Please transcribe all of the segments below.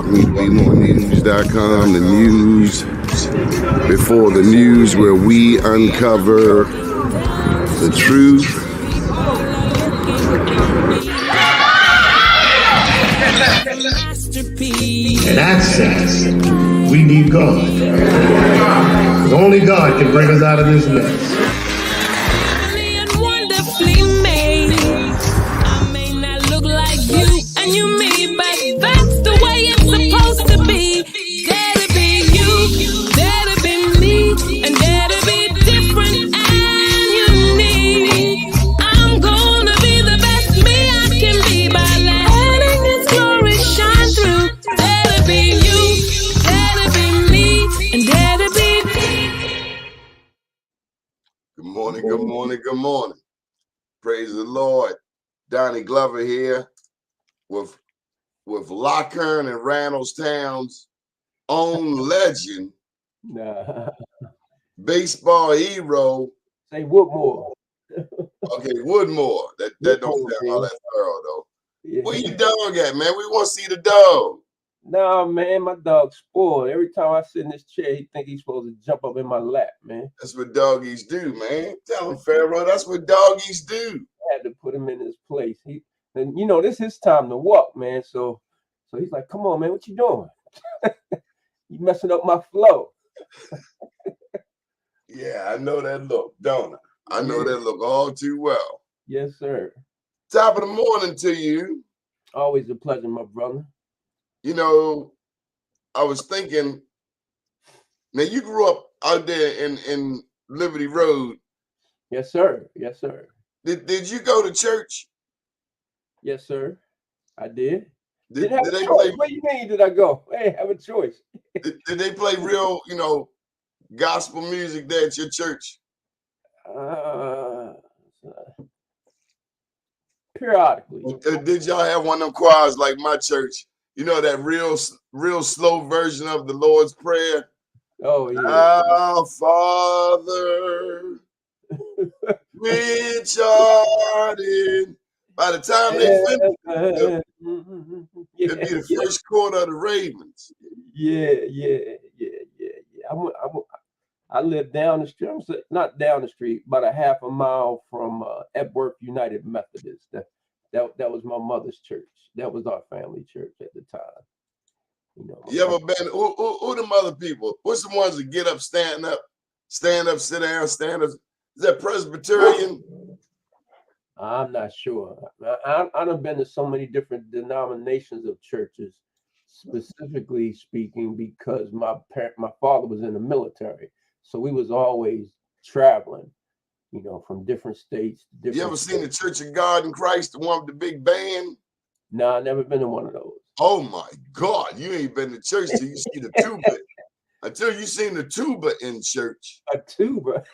BaltimoreNews.com, the news before the news, where we uncover the truth. And access, we need God. Because only God can bring us out of this mess. Good morning. Praise the Lord. Donnie Glover here with Lockern and Randallstown's own legend, baseball hero. Say Woodmore. Okay, Woodmore. That don't sound all that thorough though. Yeah. Where your dog at, man? We want to see the dog. Nah, man, my dog's spoiled. Every time I sit in this chair, he think he's supposed to jump up in my lap, man. That's what doggies do, man. Tell him, Pharaoh, that's what doggies do. I had to put him in his place. And you know, this is his time to walk, man. So he's like, come on, man, what you doing? You messing up my flow. Yeah, I know that look, don't I? I know that look all too well. Yes, sir. Top of the morning to you. Always a pleasure, my brother. You know, I was thinking, now you grew up out there in Liberty Road. Yes, sir. Yes, sir. Did you go to church? Yes, sir. I did. Did they play? What do you mean? Did I go? Hey, have a choice. Did they play real, gospel music there at your church? Periodically. Did y'all have one of them choirs like my church? You know, that real slow version of the Lord's Prayer? Oh, yeah. Our Father, which art in. By the time they finish, it'd be the first quarter of the Ravens. Yeah. I live down the street. Not down the street, about a half a mile from Epworth United Methodist. That was my mother's church. That was our family church at the time. You ever been? Who them other people? What's the ones that get up, stand up, sit down, stand up? Is that Presbyterian? I'm not sure. I've been to so many different denominations of churches, specifically speaking, because my father was in the military, so we was always traveling, from different states. You ever seen the Church of God in Christ, the one with the big band? No, I've never been to one of those. Oh my God, you ain't been to church till you see the tuba. Until you seen the tuba in church. A tuba.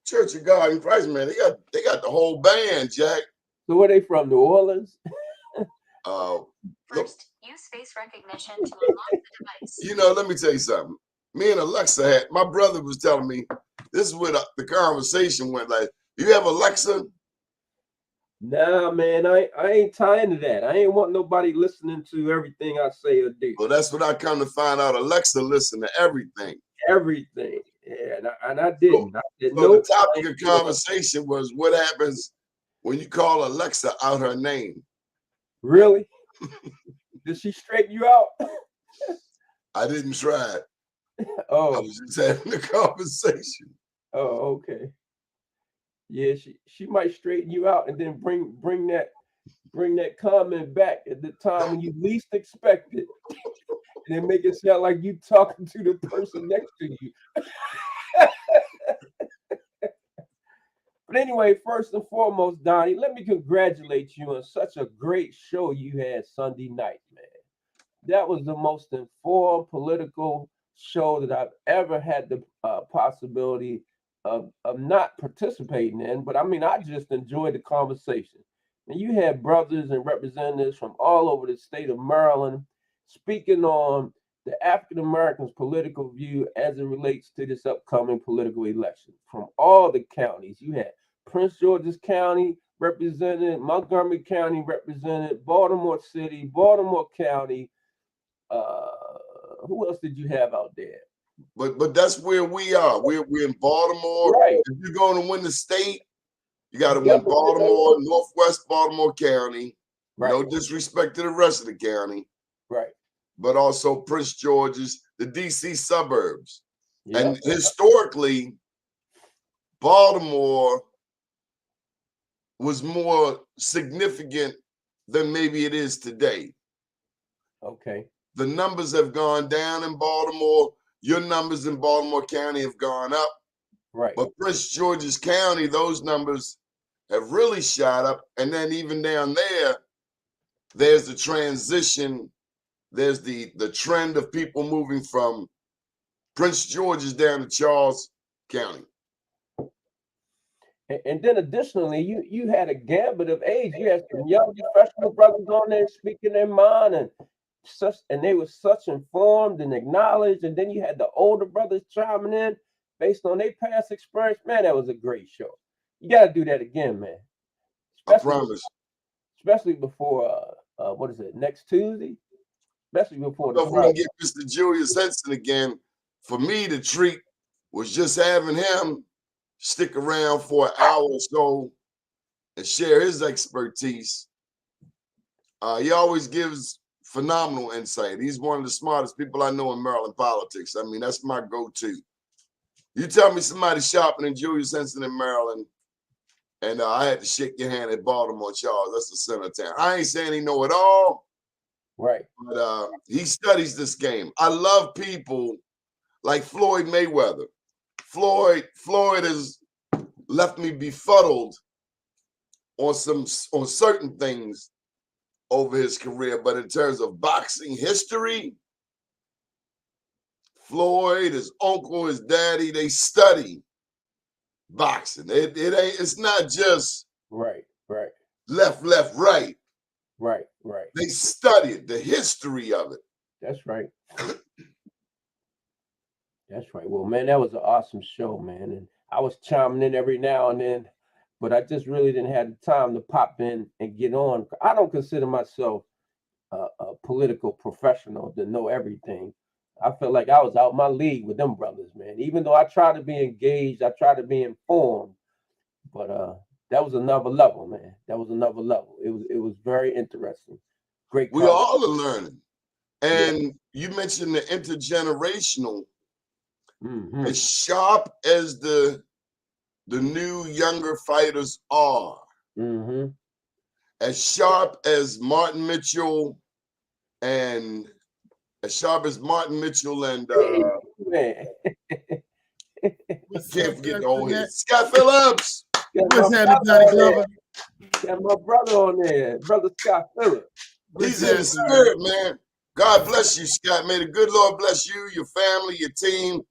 Church of God in Christ, man. They got the whole band, Jack. So where they from? New Orleans? First, use face recognition to unlock the device. Let me tell you something. Me and Alexa my brother was telling me, this is where the conversation went. Like, you have Alexa? Nah, man, I ain't tying to that. I ain't want nobody listening to everything I say or do. Well, that's what I come to find out. Alexa listen to everything. Everything. Yeah, and I didn't. So the topic of conversation was what happens when you call Alexa out her name. Really? Did she straighten you out? I didn't try it. Oh. I was just having a conversation. Oh, okay. Yeah, she might straighten you out and then bring that comment back at the time when you least expect it, and then make it sound like you talking to the person next to you. But anyway, first and foremost, Donnie, let me congratulate you on such a great show you had Sunday night, man. That was the most informed political show that I've ever had the possibility of not participating in, but I mean, I just enjoyed the conversation. And you had brothers and representatives from all over the state of Maryland speaking on the African Americans' political view as it relates to this upcoming political election. From all the counties, you had Prince George's County represented, Montgomery County represented, Baltimore City, Baltimore County, Who else did you have out there? But that's where we are. We're in Baltimore. Right. If you're going to win the state, you got to win Baltimore, Northwest Baltimore County. Right. No disrespect to the rest of the county. Right. But also Prince George's, the DC suburbs. Yep. And historically, Baltimore was more significant than maybe it is today. Okay. The numbers have gone down in Baltimore. Your numbers in Baltimore County have gone up. Right. But Prince George's County, those numbers have really shot up. And then even down there, there's the transition. There's the trend of people moving from Prince George's down to Charles County. And then additionally, you had a gambit of age. You had some young professional brothers on there speaking their mind, and they were such informed and acknowledged. And then you had the older brothers chiming in based on their past experience. Man, that was a great show. You got to do that again, man. I promise. Especially before what is it, next Tuesday? Especially before if we can get Mr. Julius Henson again, for me, the treat was just having him stick around for an hour or so and share his expertise. He always gives phenomenal insight. He's one of the smartest people I know in Maryland politics. I mean, that's my go-to. You tell me somebody shopping in Julius Henson in Maryland, and I had to shake your hand at Baltimore, Charles. That's the center of town. I ain't saying he know it all. Right. But he studies this game. I love people like Floyd Mayweather. Floyd has left me befuddled on certain things over his career, but in terms of boxing history, Floyd, his uncle, his daddy, they study boxing. It's not just right, left, right. Right. They studied the history of it. That's right. That's right. Well, man, that was an awesome show, man. And I was chiming in every now and then, but I just really didn't have the time to pop in and get on. I don't consider myself a political professional to know everything. I feel like I was out my league with them brothers, man. Even though I try to be engaged, I try to be informed, but that was another level, man. That was another level. It was very interesting. Great. We all are learning. And you mentioned the intergenerational. Mm-hmm. As sharp as the new younger fighters are, mm-hmm. as sharp as Martin Mitchell and man. Can't forget the old head. Scott Phillips. What's happening, got my brother on there, brother Scott Phillips. He's in the spirit, man. God bless you, Scott. May the good Lord bless you, your family, your team.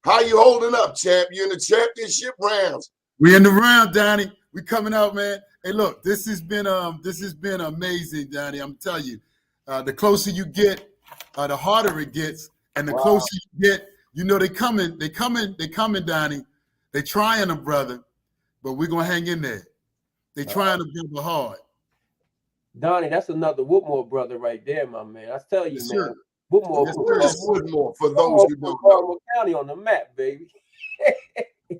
How you holding up, champ? You in the championship rounds? We in the round, Donnie. We coming out, man. Hey, look, this has been amazing, Donnie. I'm telling you, the closer you get, the harder it gets, and the closer you get, you know they coming, Donnie. They trying them, brother, but we're gonna hang in there. They trying to build hard. Donnie, that's another Woodmore brother right there, my man. I tell you, yes, man. Sir. Woodmore, yes, where is Woodmore for those who don't know? Baltimore County on the map, baby. Hey,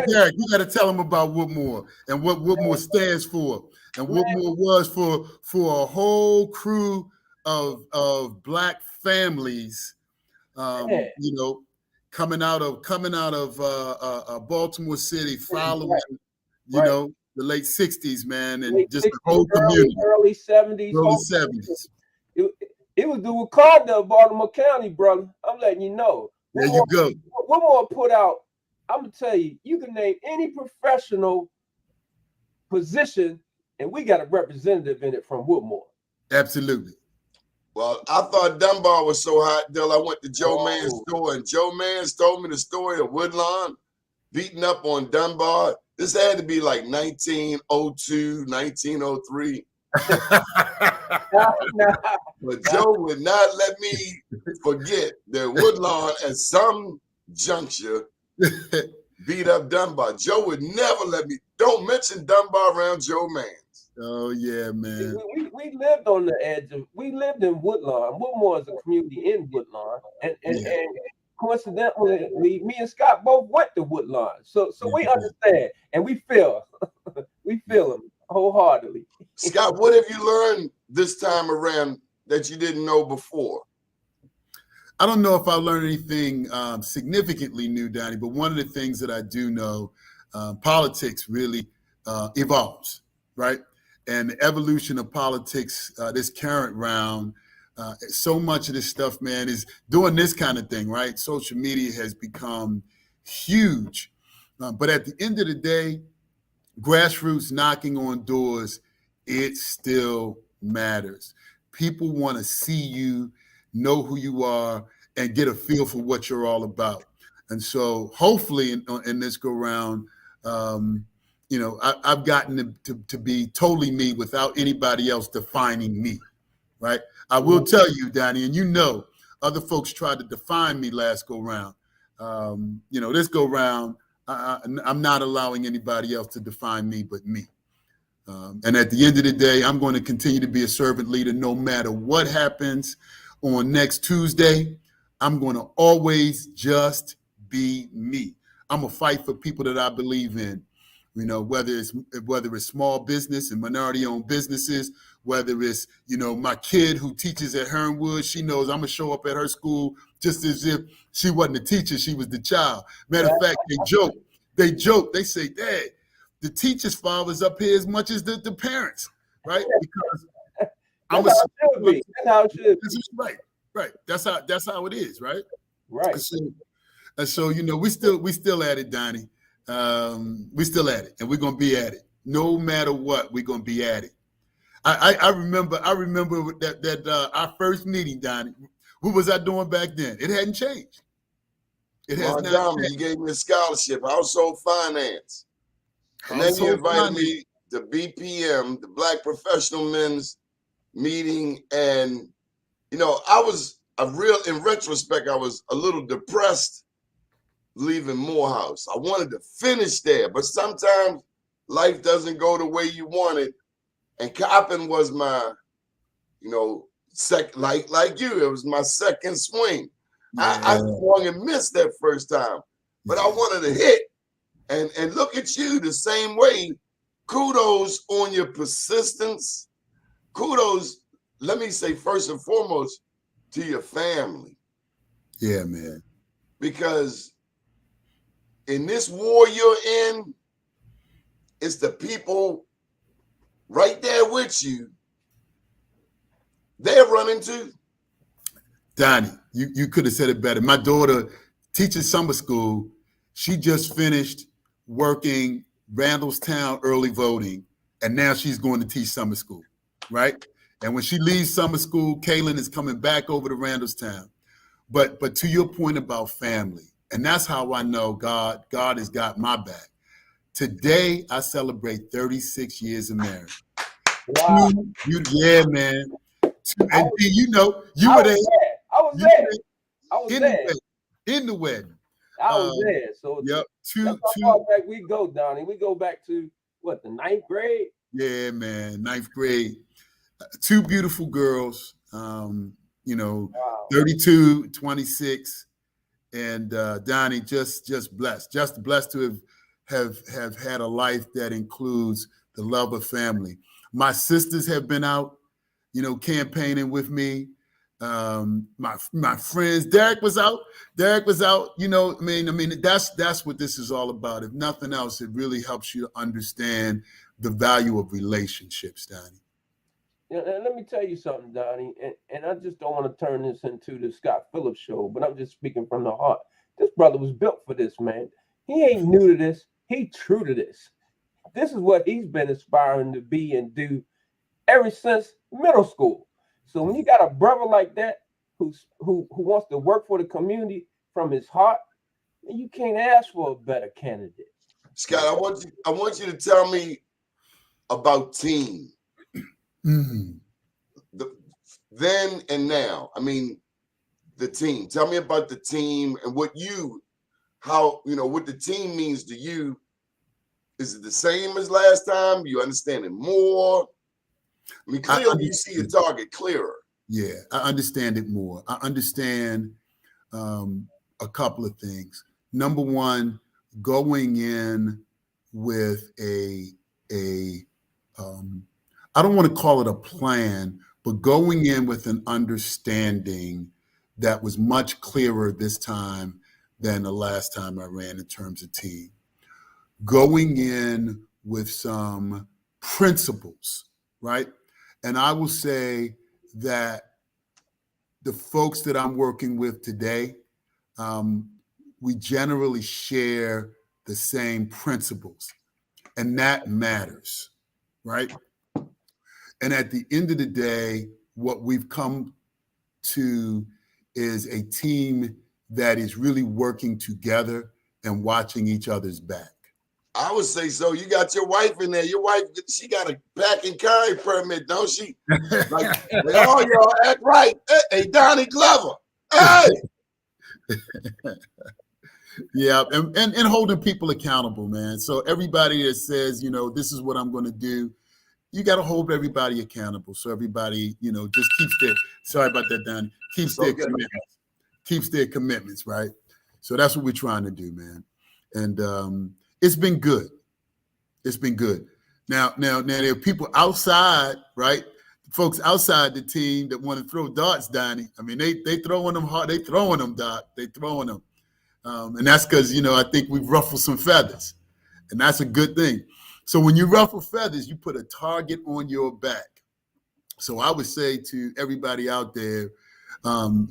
Derek, you got to tell them about Woodmore and what Woodmore stands for, and Woodmore was for a whole crew of Black families, you know, coming out of Baltimore City, following, you know, the late 60s, man, and late just 60s, the whole community. Early 70s. Early 70s. It was the Wakanda of Baltimore County, brother. I'm letting you know. There you go. Woodmore put out, I'm going to tell you, you can name any professional position, and we got a representative in it from Woodmore. Absolutely. Well, I thought Dunbar was so hot till I went to Joe Mann's store, and Joe Mann's told me the story of Woodlawn beating up on Dunbar. This had to be like 1902, 1903. But Joe would not let me forget that Woodlawn at some juncture beat up Dunbar. Joe would never let me. Don't mention Dunbar around Joe Mann's. Oh yeah, man. We lived on the edge of. We lived in Woodlawn. Woodmore is a community in Woodlawn, Yeah. and coincidentally, me and Scott both went to Woodlawn. So we understand and we feel them wholeheartedly. Scott, what have you learned this time around that you didn't know before? I don't know if I learned anything significantly new, Donnie, but one of the things that I do know, politics really evolves, right? And the evolution of politics, this current round, so much of this stuff, man, is doing this kind of thing, right? Social media has become huge. But at the end of the day, grassroots knocking on doors, it still matters. People want to see you, know who you are, and get a feel for what you're all about. And so hopefully in this go round, I've gotten to be totally me without anybody else defining me, right? I will tell you, Donnie, and you know, other folks tried to define me last go round. This go round, I'm not allowing anybody else to define me but me. And at the end of the day, I'm going to continue to be a servant leader no matter what happens on next Tuesday. I'm going to always just be me. I'm going to fight for people that I believe in, whether it's small business and minority-owned businesses, whether it's, my kid who teaches at Hernwood, she knows I'm going to show up at her school just as if she wasn't a teacher, she was the child. Matter of fact, they joke, they say, Dad, the teacher's father's up here as much as the parents, right? Because That's how it should be. Right. That's how it is, right? Right. And so we still at it, Donnie. We still at it, and we're gonna be at it. No matter what, we're gonna be at it. I remember that our first meeting, Donnie. What was I doing back then? It hadn't changed. It has not changed. You gave me a scholarship, household finance. And then you invited me to BPM, the Black Professional Men's Meeting. And, in retrospect, I was a little depressed leaving Morehouse. I wanted to finish there, but sometimes life doesn't go the way you want it. And Coppin was my, like you, it was my second swing. Yeah. I swung and missed that first time, but I wanted to hit. And look at you the same way. Kudos on your persistence. Kudos, let me say first and foremost, to your family. Yeah, man. Because in this war you're in, it's the people right there with you. They're running too. Donnie, you could have said it better. My daughter teaches summer school. She just finished working Randallstown early voting, and now she's going to teach summer school, right? And when she leaves summer school, Kaylin is coming back over to Randallstown. But to your point about family, and that's how I know God has got my back. Today, I celebrate 36 years of marriage. Wow. Yeah, man. And you were there. I was there. In the wedding. I was there. So yep. That's how far back we go, Donnie. We go back to what, the 9th grade? Yeah, man, 9th grade. Two beautiful girls. Wow. 32, 26, and Donnie just blessed. Just blessed to have had a life that includes the love of family. My sisters have been out, campaigning with me. My friends, Derek was out. That's what this is all about. If nothing else, it really helps you to understand the value of relationships, Donnie. And let me tell you something, Donnie, and I just don't want to turn this into the Scott Phillips show, but I'm just speaking from the heart. This brother was built for this, man. He ain't new to this. He true to this. This is what he's been aspiring to be and do ever since middle school. So when you got a brother like that who wants to work for the community from his heart, you can't ask for a better candidate. Scott, I want you to tell me about team. Mm-hmm. Then and now. I mean, the team. Tell me about the team and what the team means to you Is it the same as last time? You understand it more? I mean, clearly you see your target clearer. Yeah, I understand it more. I understand a couple of things. Number one, going in with a I don't want to call it a plan, but going in with an understanding that was much clearer this time than the last time I ran in terms of team. Going in with some principles, right? And I will say that the folks that I'm working with today, we generally share the same principles, and that matters, right? And at the end of the day, what we've come to is a team that is really working together and watching each other's back. I would say so. You got your wife in there. Your wife, she got a pack and carry permit, don't she? Like, all y'all act right. Hey, Donnie Glover. Hey. Yeah, and holding people accountable, man. So everybody that says, this is what I'm going to do, you got to hold everybody accountable. So everybody, just keeps their, sorry about that, Donnie, keeps their commitments, right? So that's what we're trying to do, man. And it's been good. It's been good. Now there are people outside, right? Folks outside the team that want to throw darts, Donnie. I mean, they throwing them hard. They throwing them, Doc. They throwing them. And that's because, I think we've ruffled some feathers. And that's a good thing. So when you ruffle feathers, you put a target on your back. So I would say to everybody out there, when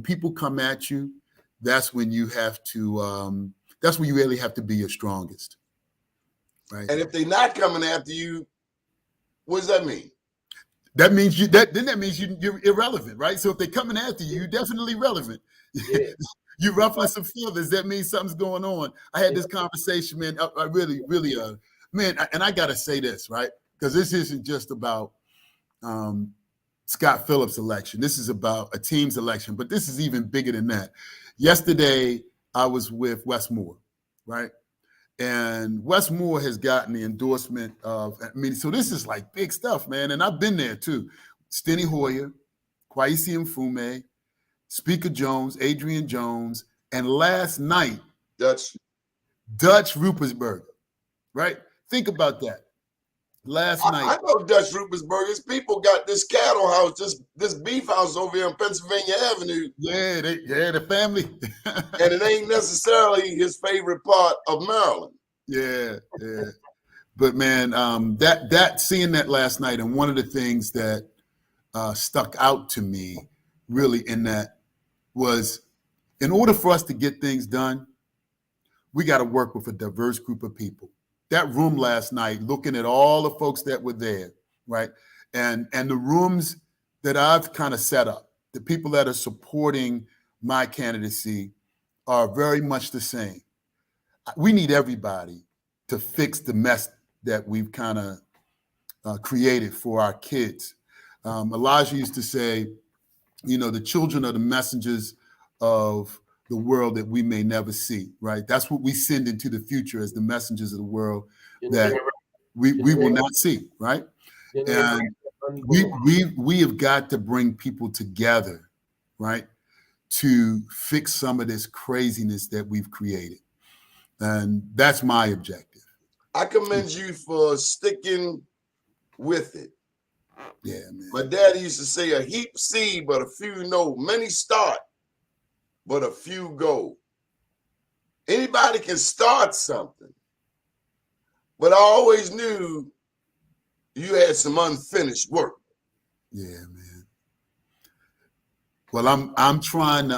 people come at you, that's when you have to, that's when you really have to be your strongest. Right. And if they're not coming after you, what does that mean? That means you're irrelevant, right? So if they're coming after you, you're definitely relevant. Yeah. You ruffling some feathers, that means something's going on. I had this conversation, man. I really, man, and I got to say this, right? Because this isn't just about Scott Phillips' election. This is about a team's election, but this is even bigger than that. Yesterday, I was with Wes Moore, right? And Wes Moore has gotten the endorsement of, so this is like big stuff, man. And I've been there too. Steny Hoyer, Kwesi Mfume, Speaker Jones, Adrian Jones, and last night, Dutch Rupersberger, right? Think about that. Last night. I know Dutch Rupersberger's people got this cattle house, this beef house over here on Pennsylvania Avenue. Yeah, the family. And it ain't necessarily his favorite part of Maryland. Yeah. But man, that seeing that last night, and one of the things that stuck out to me really in that was, in order for us to get things done, we got to work with a diverse group of people. That room last night, looking at all the folks that were there, right? And the rooms that I've kind of set up, the people that are supporting my candidacy are very much the same. We need everybody to fix the mess that we've kind of created for our kids. Elijah used to say, the children are the messengers of the world that we may never see, right? That's what we send into the future as the messengers of the world that we will not see, right? And we have got to bring people together, right, to fix some of this craziness that we've created. And that's my objective. I commend you for sticking with it. Yeah, man. My daddy used to say, a heap see, but a few know. Many start, but a few go. Anybody can start something. But I always knew you had some unfinished work. Yeah, man. Well, I'm trying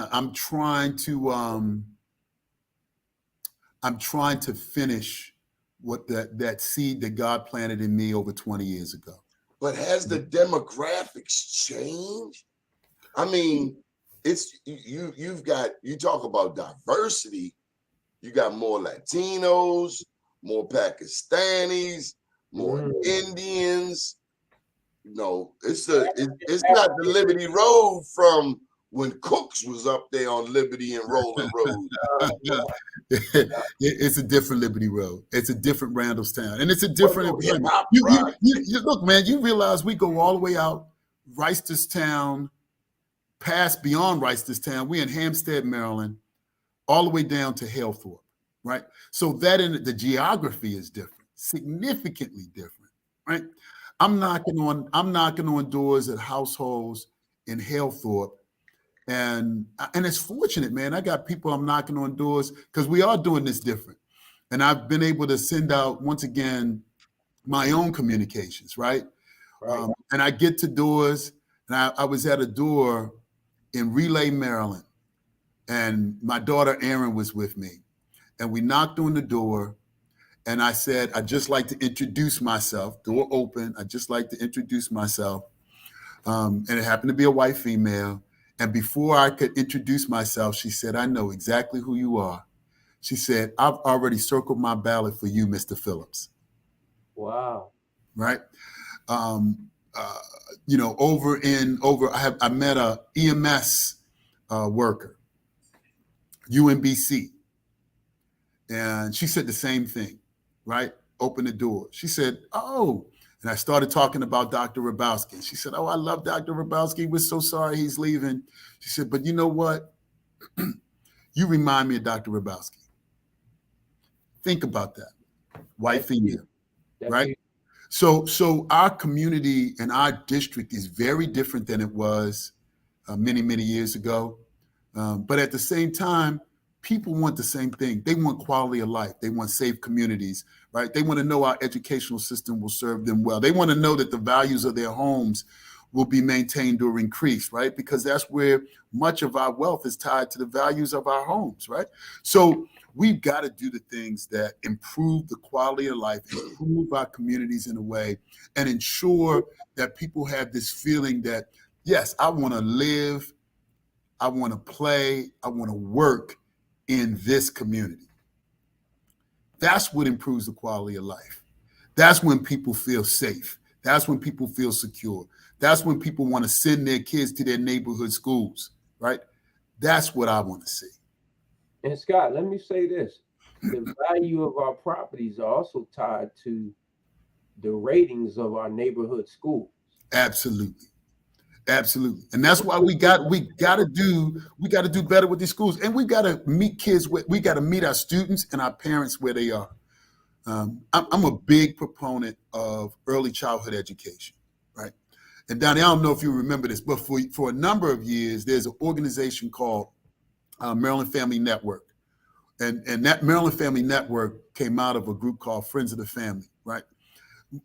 to finish what that seed that God planted in me over 20 years ago. But has the demographics changed? I mean, it's you talk about diversity. You got more Latinos, more Pakistanis, more Indians. It's not the Liberty Road from when Cooks was up there on Liberty and Rolling Road. It's a different Liberty Road. It's a different Randallstown, and it's a different environment. Hip-hop You projects. look, man. You realize we go all the way out Reisterstown, past beyond Reisterstown. We're in Hampstead, Maryland, all the way down to Halethorpe, right? So that in the geography is different, significantly different, right? I'm knocking on doors at households in Halethorpe. And it's fortunate, man. I got people I'm knocking on doors because we are doing this different. And I've been able to send out, once again, my own communications, right? And I get to doors, and I was at a door in Relay, Maryland, and my daughter Erin was with me. And we knocked on the door, and I said, I'd just like to introduce myself. Door open. I'd just like to introduce myself. And it happened to be a white female. And before I could introduce myself, she said, I know exactly who you are. She said, I've already circled my ballot for you, Mr. Phillips. Wow. Right. I met a EMS worker, UMBC. And she said the same thing, right? Open the door. She said, oh, and I started talking about Dr. Rabowski. She said, oh, I love Dr. Rabowski. We're so sorry he's leaving. She said, but you know what? You remind me of Dr. Rabowski. Think about that. White female, right? So our community and our district is very different than it was many, many years ago. But at the same time, people want the same thing. They want quality of life. They want safe communities, right? They want to know our educational system will serve them well. They want to know that the values of their homes will be maintained or increased, right? Because that's where much of our wealth is tied to the values of our homes, right? So we've got to do the things that improve the quality of life, improve our communities in a way, and ensure that people have this feeling that, yes, I want to live, I want to play, I want to work in this community. That's what improves the quality of life. That's when people feel safe. That's when people feel secure. That's when people want to send their kids to their neighborhood schools, right? That's what I want to see. And Scott, let me say this. The value of our properties are also tied to the ratings of our neighborhood schools. Absolutely. Absolutely. And that's why we got to do better with these schools. And we got to meet we got to meet our students and our parents where they are. I'm a big proponent of early childhood education, right? And Donnie, I don't know if you remember this, but for a number of years, there's an organization called Maryland Family Network. And that Maryland Family Network came out of a group called Friends of the Family, right?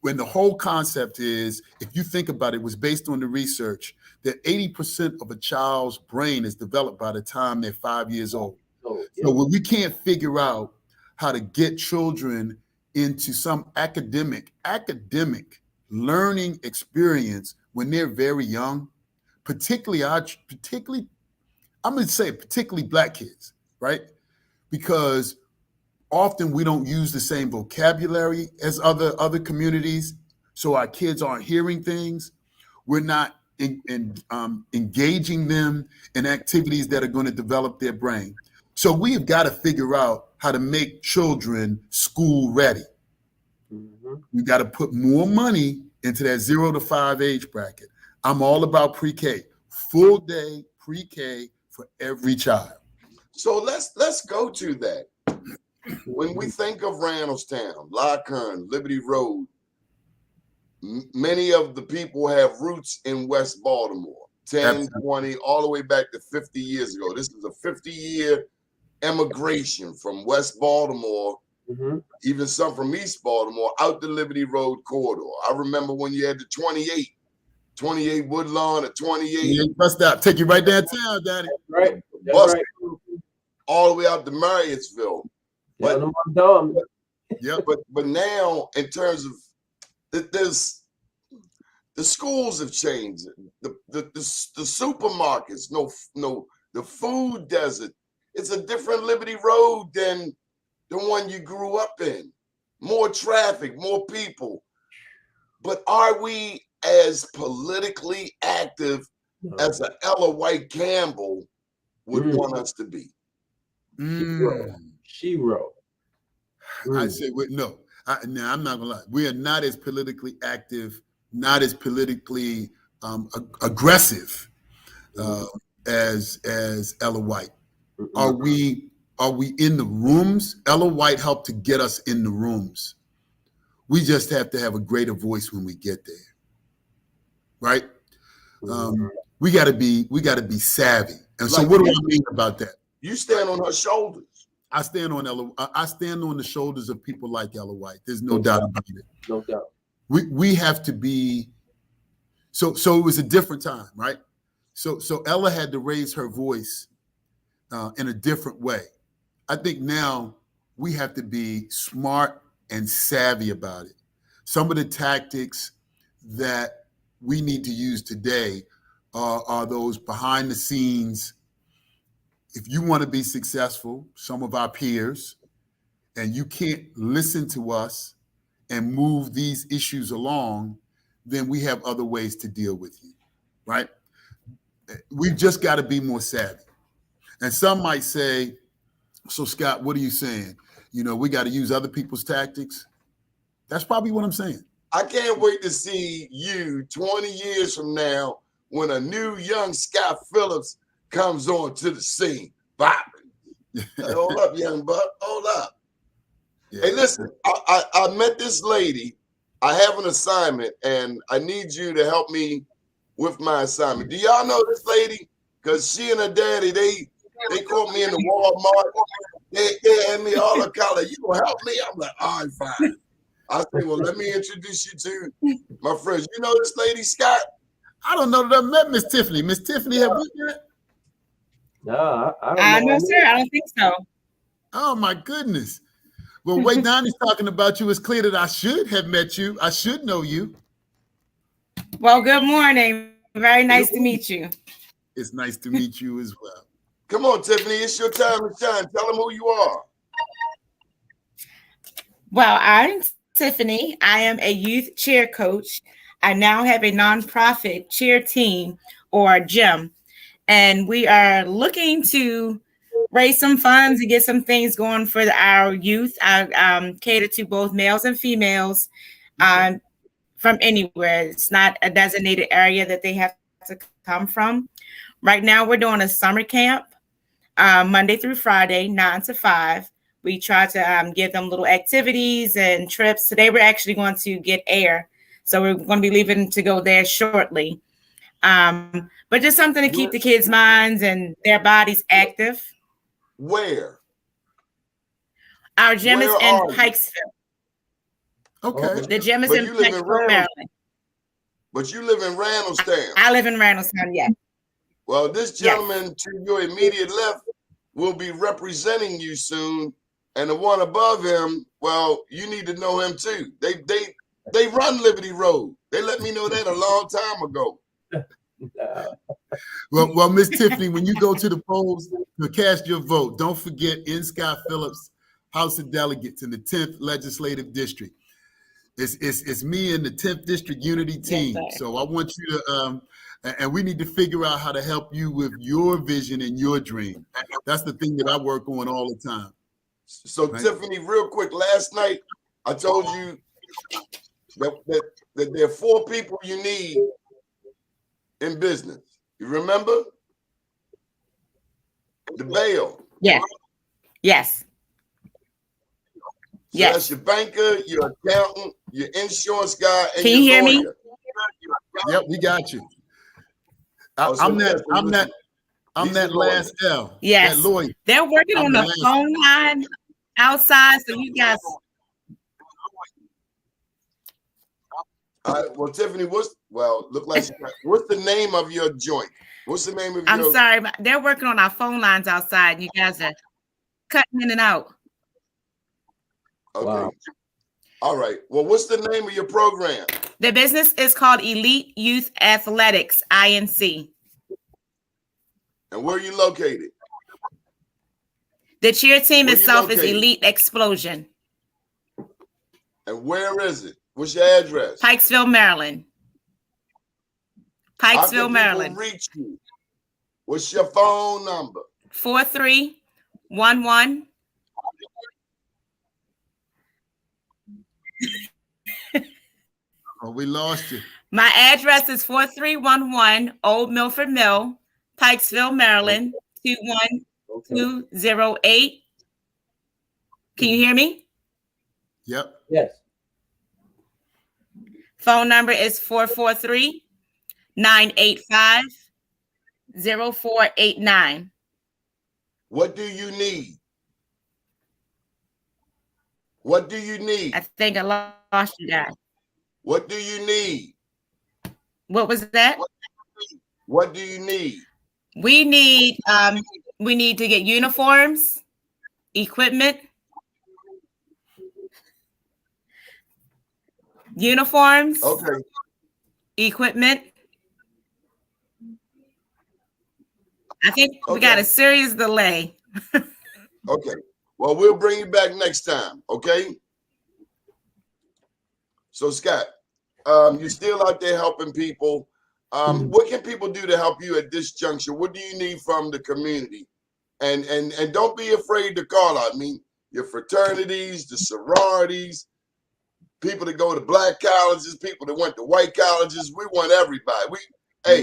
When the whole concept is, if you think about it, was based on the research that 80% of a child's brain is developed by the time they're 5 years old. So when we can't figure out how to get children into some academic learning experience when they're very young, particularly Black kids, right? Because often we don't use the same vocabulary as other communities, so our kids aren't hearing things. We're not engaging them in activities that are going to develop their brain. So we have got to figure out how to make children school ready. Mm-hmm. We got to put more money into that 0 to 5 age bracket. I'm all about pre-K, full day pre-K for every child. So let's go to that. When we think of Randallstown, Lockern, Liberty Road, many of the people have roots in West Baltimore, 10, Absolutely. 20, all the way back to 50 years ago. This is a 50-year emigration from West Baltimore, mm-hmm. even some from East Baltimore, out the Liberty Road corridor. I remember when you had the 28 Woodlawn at 28. Yeah, bust out, take you right downtown, Daddy. Right. That's right. All the way out to Marriottsville. But now, in terms of the schools have changed. The supermarkets, the food desert. It's a different Liberty Road than the one you grew up in. More traffic, more people. But are we as politically active as an Ella White Campbell would want us to be. She wrote. I say, no. Now, I'm not gonna lie. We are not as politically active, not as politically aggressive as Ella White. Are we in the rooms? Ella White helped to get us in the rooms. We just have to have a greater voice when we get there, right? We got to be savvy. And so, what do I mean about that? You stand on her shoulders. I stand on the shoulders of people like Ella White. There's no doubt about it. No doubt. We have to be. So it was a different time, right? So Ella had to raise her voice in a different way. I think now we have to be smart and savvy about it. Some of the tactics that we need to use today are those behind the scenes. If you want to be successful, some of our peers, and you can't listen to us and move these issues along, then we have other ways to deal with you, right? We've just got to be more savvy. And some might say, so Scott, what are you saying? We got to use other people's tactics. That's probably what I'm saying. I can't wait to see you 20 years from now when a new young Scott Phillips comes on to the scene. Bopping. Hold up, young buck. Hold up. Yeah. Hey, listen, I met this lady. I have an assignment, and I need you to help me with my assignment. Do y'all know this lady? Because she and her daddy, they caught me in the Walmart. They had me all the color. You gonna help me? I'm like, all right, fine. I say, well, let me introduce you to my friends. You know this lady, Scott? I don't know that I met Miss Tiffany. Miss Tiffany, have we met? No, I don't know. No, sir. I don't think so. Oh, my goodness. Well, wait, Donnie's talking about you. It's clear that I should have met you. I should know you. Well, good morning. Very nice to meet you. It's nice to meet you as well. Come on, Tiffany. It's your time to shine. Tell them who you are. Well, I'm Tiffany. I am a youth cheer coach. I now have a nonprofit cheer team or gym, and we are looking to raise some funds and get some things going for our youth. I cater to both males and females from anywhere. It's not a designated area that they have to come from. Right now, we're doing a summer camp Monday through Friday, 9 to 5. We try to give them little activities and trips. Today, we're actually going to get air. So we're going to be leaving to go there shortly. But just something to keep the kids' minds and their bodies active. Where? Our gym is in Pikesville. Okay. The gym is in Pikesville, Maryland. But you live in Randallstown. I live in Randallstown, yes. Well, this gentleman to your immediate left will be representing you soon. And the one above him, well, you need to know him too. They run Liberty Road. They let me know that a long time ago. Well, Miss Tiffany, when you go to the polls to cast your vote, don't forget in Scott Phillips House of Delegates in the 10th Legislative District. It's me and the 10th District Unity team. Yes, so I want you to, and we need to figure out how to help you with your vision and your dream. That's the thing that I work on all the time. So right? Tiffany, real quick, last night I told you that there are 4 people you need in business. You remember? The bail. Yes. Yes. So that's your banker, your accountant, your insurance guy, and Can you hear lawyer. me? Yep, we got you. I'm that last L. Yes. That lawyer. They're working on the phone line outside, so you guys. Well, Tiffany, look like what's the name of your joint? What's the name of your? I'm sorry, but they're working on our phone lines outside, and you guys are cutting in and out. Okay. Wow. All right. Well, what's the name of your program? The business is called Elite Youth Athletics, INC. And where are you located? The cheer team itself is Elite Explosion. And where is it? What's your address? Pikesville, Maryland. How can Pikesville, people Maryland. reach you? What's your phone number? 4311. Oh, we lost you. My address is 4311 Old Milford Mill, Pikesville, Maryland, 21208. Can you hear me? Yep. Yes. Phone number is 443-985-0489. What do you need? What do you need? I think I lost you guys. What do you need? What was that? What do you need? We need to get uniforms, equipment, Okay. equipment. I think we got a serious delay. Okay. Well, we'll bring you back next time. Okay. So, Scott, you're still out there helping people. What can people do to help you at this juncture? What do you need from the community? And don't be afraid to call out. I mean, your fraternities, the sororities, people that go to black colleges, people that went to white colleges. We want everybody. 8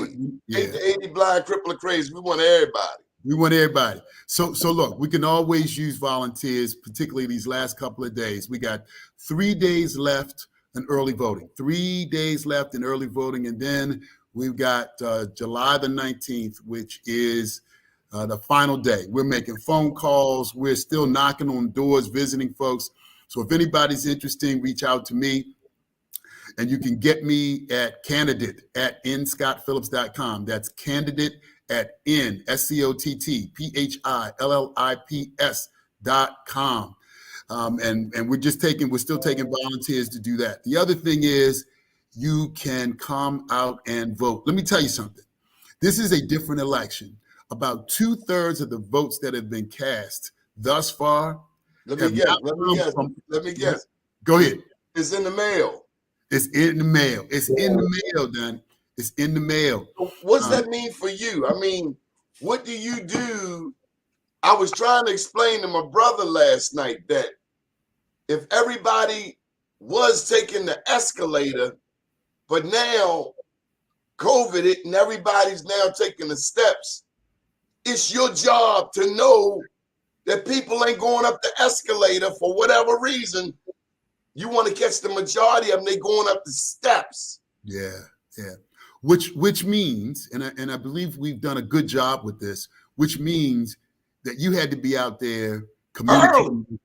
to 80 blind, cripple, or crazy. We want everybody. We want everybody. So look, we can always use volunteers, particularly these last couple of days. We got 3 days left in early voting. 3 days left in early voting, and then we've got July the 19th, which is the final day. We're making phone calls. We're still knocking on doors, visiting folks. So if anybody's interested, reach out to me. And you can get me at candidate@nscottphillips.com. That's candidate@NSCOTTPHILLIPS.com. And we're still taking volunteers to do that. The other thing is you can come out and vote. Let me tell you something. This is a different election. About 2/3 of the votes that have been cast thus far. Let me guess. Go ahead. It's in the mail. It's in the mail. It's in the mail, Donnie. It's in the mail. What's that mean for you? I mean, what do you do? I was trying to explain to my brother last night that if everybody was taking the escalator, but now COVID it and everybody's now taking the steps, it's your job to know that people ain't going up the escalator for whatever reason. You want to catch the majority of them, they going up the steps. Yeah. Which means, and I believe we've done a good job with this, which means that you had to be out there communicating with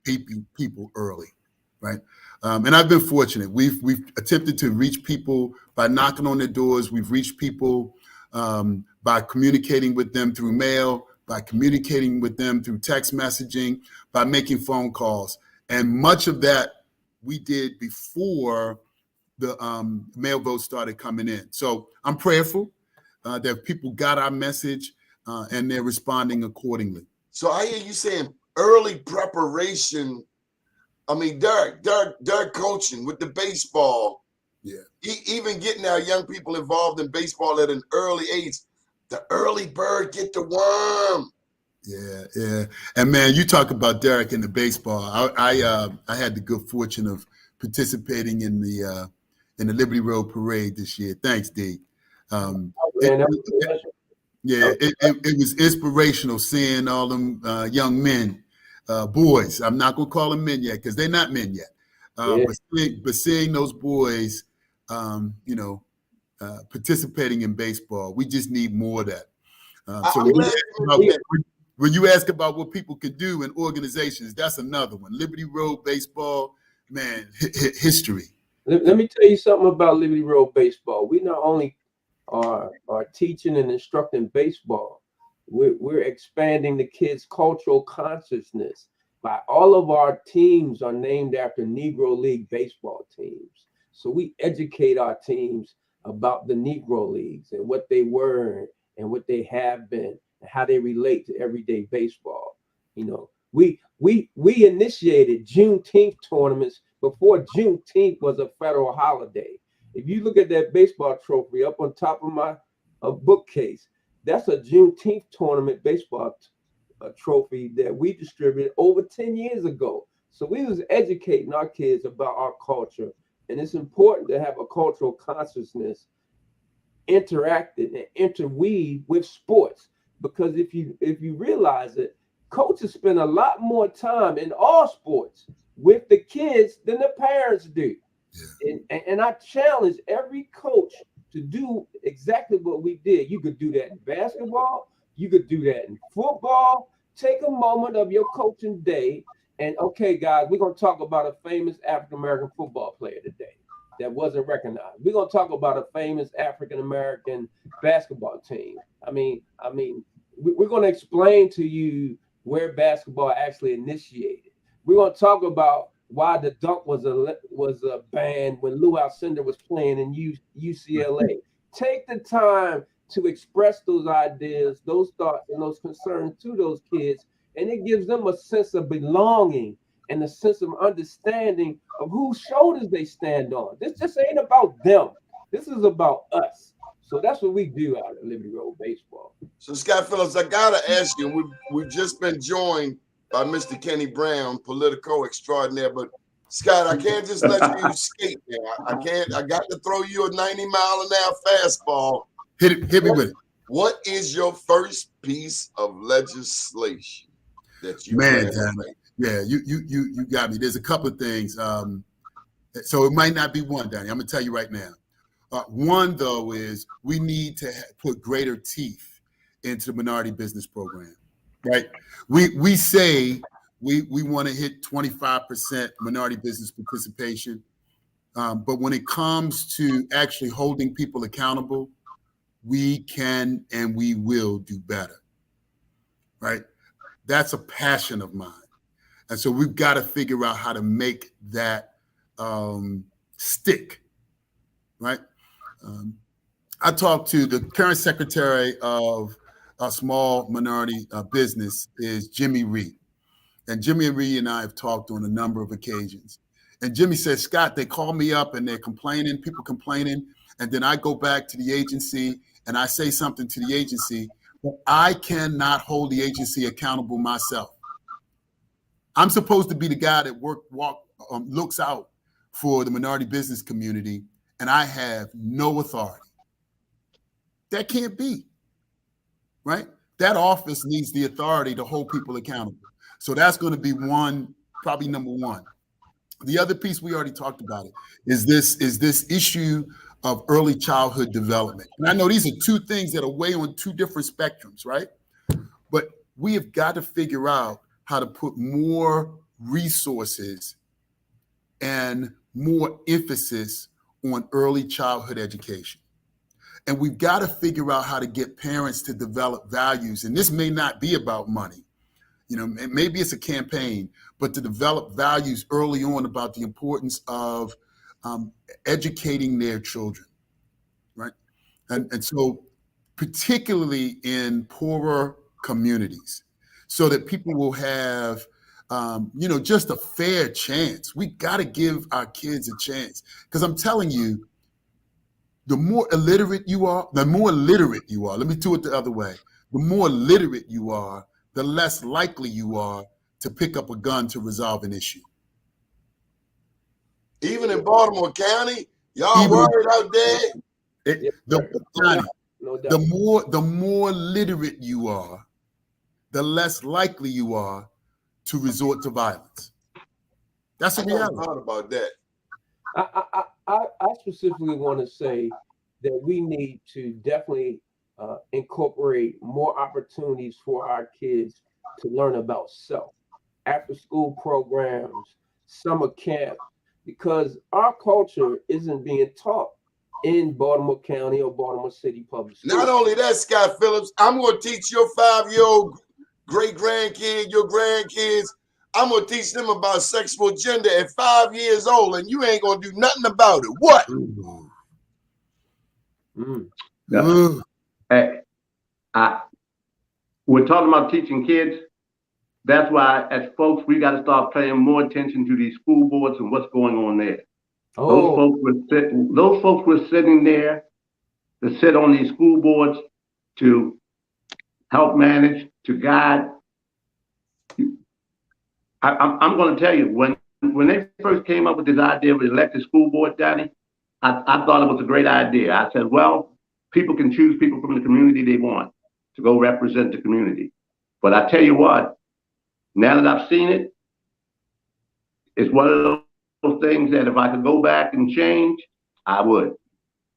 people early, right? And I've been fortunate. We've attempted to reach people by knocking on their doors. We've reached people by communicating with them through mail, by communicating with them through text messaging, by making phone calls. And much of that we did before the mail votes started coming in. So I'm prayerful that people got our message and they're responding accordingly. So I hear you saying early preparation. I mean, Derek coaching with the baseball. Yeah. Even getting our young people involved in baseball at an early age. The early bird get the worm. Yeah. And man, you talk about Derek in the baseball. I had the good fortune of participating in the Liberty Road Parade this year. Thanks, D. It was inspirational seeing all them young men, boys. I'm not gonna call them men yet because they're not men yet. But seeing those boys, participating in baseball, we just need more of that. So when you ask about what people can do in organizations, that's another one. Liberty Road Baseball, man, history. Let me tell you something about Liberty Road Baseball. We not only are teaching and instructing baseball, we're expanding the kids' cultural consciousness. By all of our teams are named after Negro League baseball teams. So we educate our teams about the Negro Leagues and what they were and what they have been and how they relate to everyday baseball. We initiated Juneteenth tournaments before Juneteenth was a federal holiday. If you look at that baseball trophy up on top of my bookcase. That's a Juneteenth tournament baseball trophy that we distributed over 10 years ago. So we was educating our kids about our culture, and it's important to have a cultural consciousness interacted and interweave with sports, because if you realize it, coaches spend a lot more time in all sports with the kids than the parents do. And I challenge every coach to do exactly what we did. You could do that in basketball, you could do that in football. Take a moment of your coaching day and, okay, guys, we're going to talk about a famous African-American football player today that wasn't recognized. We're going to talk about a famous African-American basketball team. I mean, we're going to explain to you where basketball actually initiated. We're going to talk about why the dunk was a banned when Lou Alcindor was playing in UCLA. Take the time to express those ideas, those thoughts, and those concerns to those kids, and it gives them a sense of belonging and a sense of understanding of whose shoulders they stand on. This just ain't about them. This is about us. So that's what we do out at Liberty Road Baseball. So Scott Phillips, I gotta ask you, we've just been joined by Mr. Kenny Brown, Politico extraordinaire. But Scott, I can't just let you skate there. I can't. I got to throw you a 90-mile-an-hour fastball. Hit me with it. What is your first piece of legislation that you Man, yeah, you got me. There's a couple of things. So it might not be one, Donnie. I'm gonna tell you right now. One though is we need to put greater teeth into the minority business program. Right? We say we want to hit 25% minority business participation, but when it comes to actually holding people accountable, we can and we will do better, right? That's a passion of mine. And so we've got to figure out how to make that stick, right? I talked to the current secretary of a small minority business is Jimmy Reed. And Jimmy Reed and I have talked on a number of occasions. And Jimmy says, Scott, they call me up and they're complaining, people complaining. And then I go back to the agency and I say something to the agency, but I cannot hold the agency accountable myself. I'm supposed to be the guy that looks out for the minority business community, and I have no authority. That can't be, right? That office needs the authority to hold people accountable. So that's going to be one, probably number one. The other piece, we already talked about it, is this issue of early childhood development. And I know these are two things that are way on two different spectrums, right? But we have got to figure out how to put more resources and more emphasis on early childhood education. And we've got to figure out how to get parents to develop values. And this may not be about money. You know, maybe it's a campaign, but to develop values early on about the importance of educating their children, right? And so particularly in poorer communities, so that people will have, just a fair chance. We got to give our kids a chance. Because I'm telling you, the more illiterate you are, let me do it the other way. The more literate you are, the less likely you are to pick up a gun to resolve an issue. Even in Baltimore County, y'all worried out there? The more literate you are, the less likely you are to resort to violence. That's a reality. I thought about that. I specifically want to say that we need to definitely incorporate more opportunities for our kids to learn about self, after school programs, summer camp, because our culture isn't being taught in Baltimore County or Baltimore City public schools. Not only that, Scott Phillips, I'm going to teach your 5-year-old great-grandkid, your grandkids, I'm going to teach them about sexual gender at 5 years old, and you ain't going to do nothing about it. What? Hey, we're talking about teaching kids. That's why, as folks, we got to start paying more attention to these school boards and what's going on there. Those folks were sitting there. to sit on these school boards to help manage, to guide. I'm going to tell you, when they first came up with this idea of elected school board, Danny, I thought it was a great idea. I said, well, people can choose people from the community they want to go represent the community. But I tell you what, now that I've seen it, it's one of those things that if I could go back and change, I would.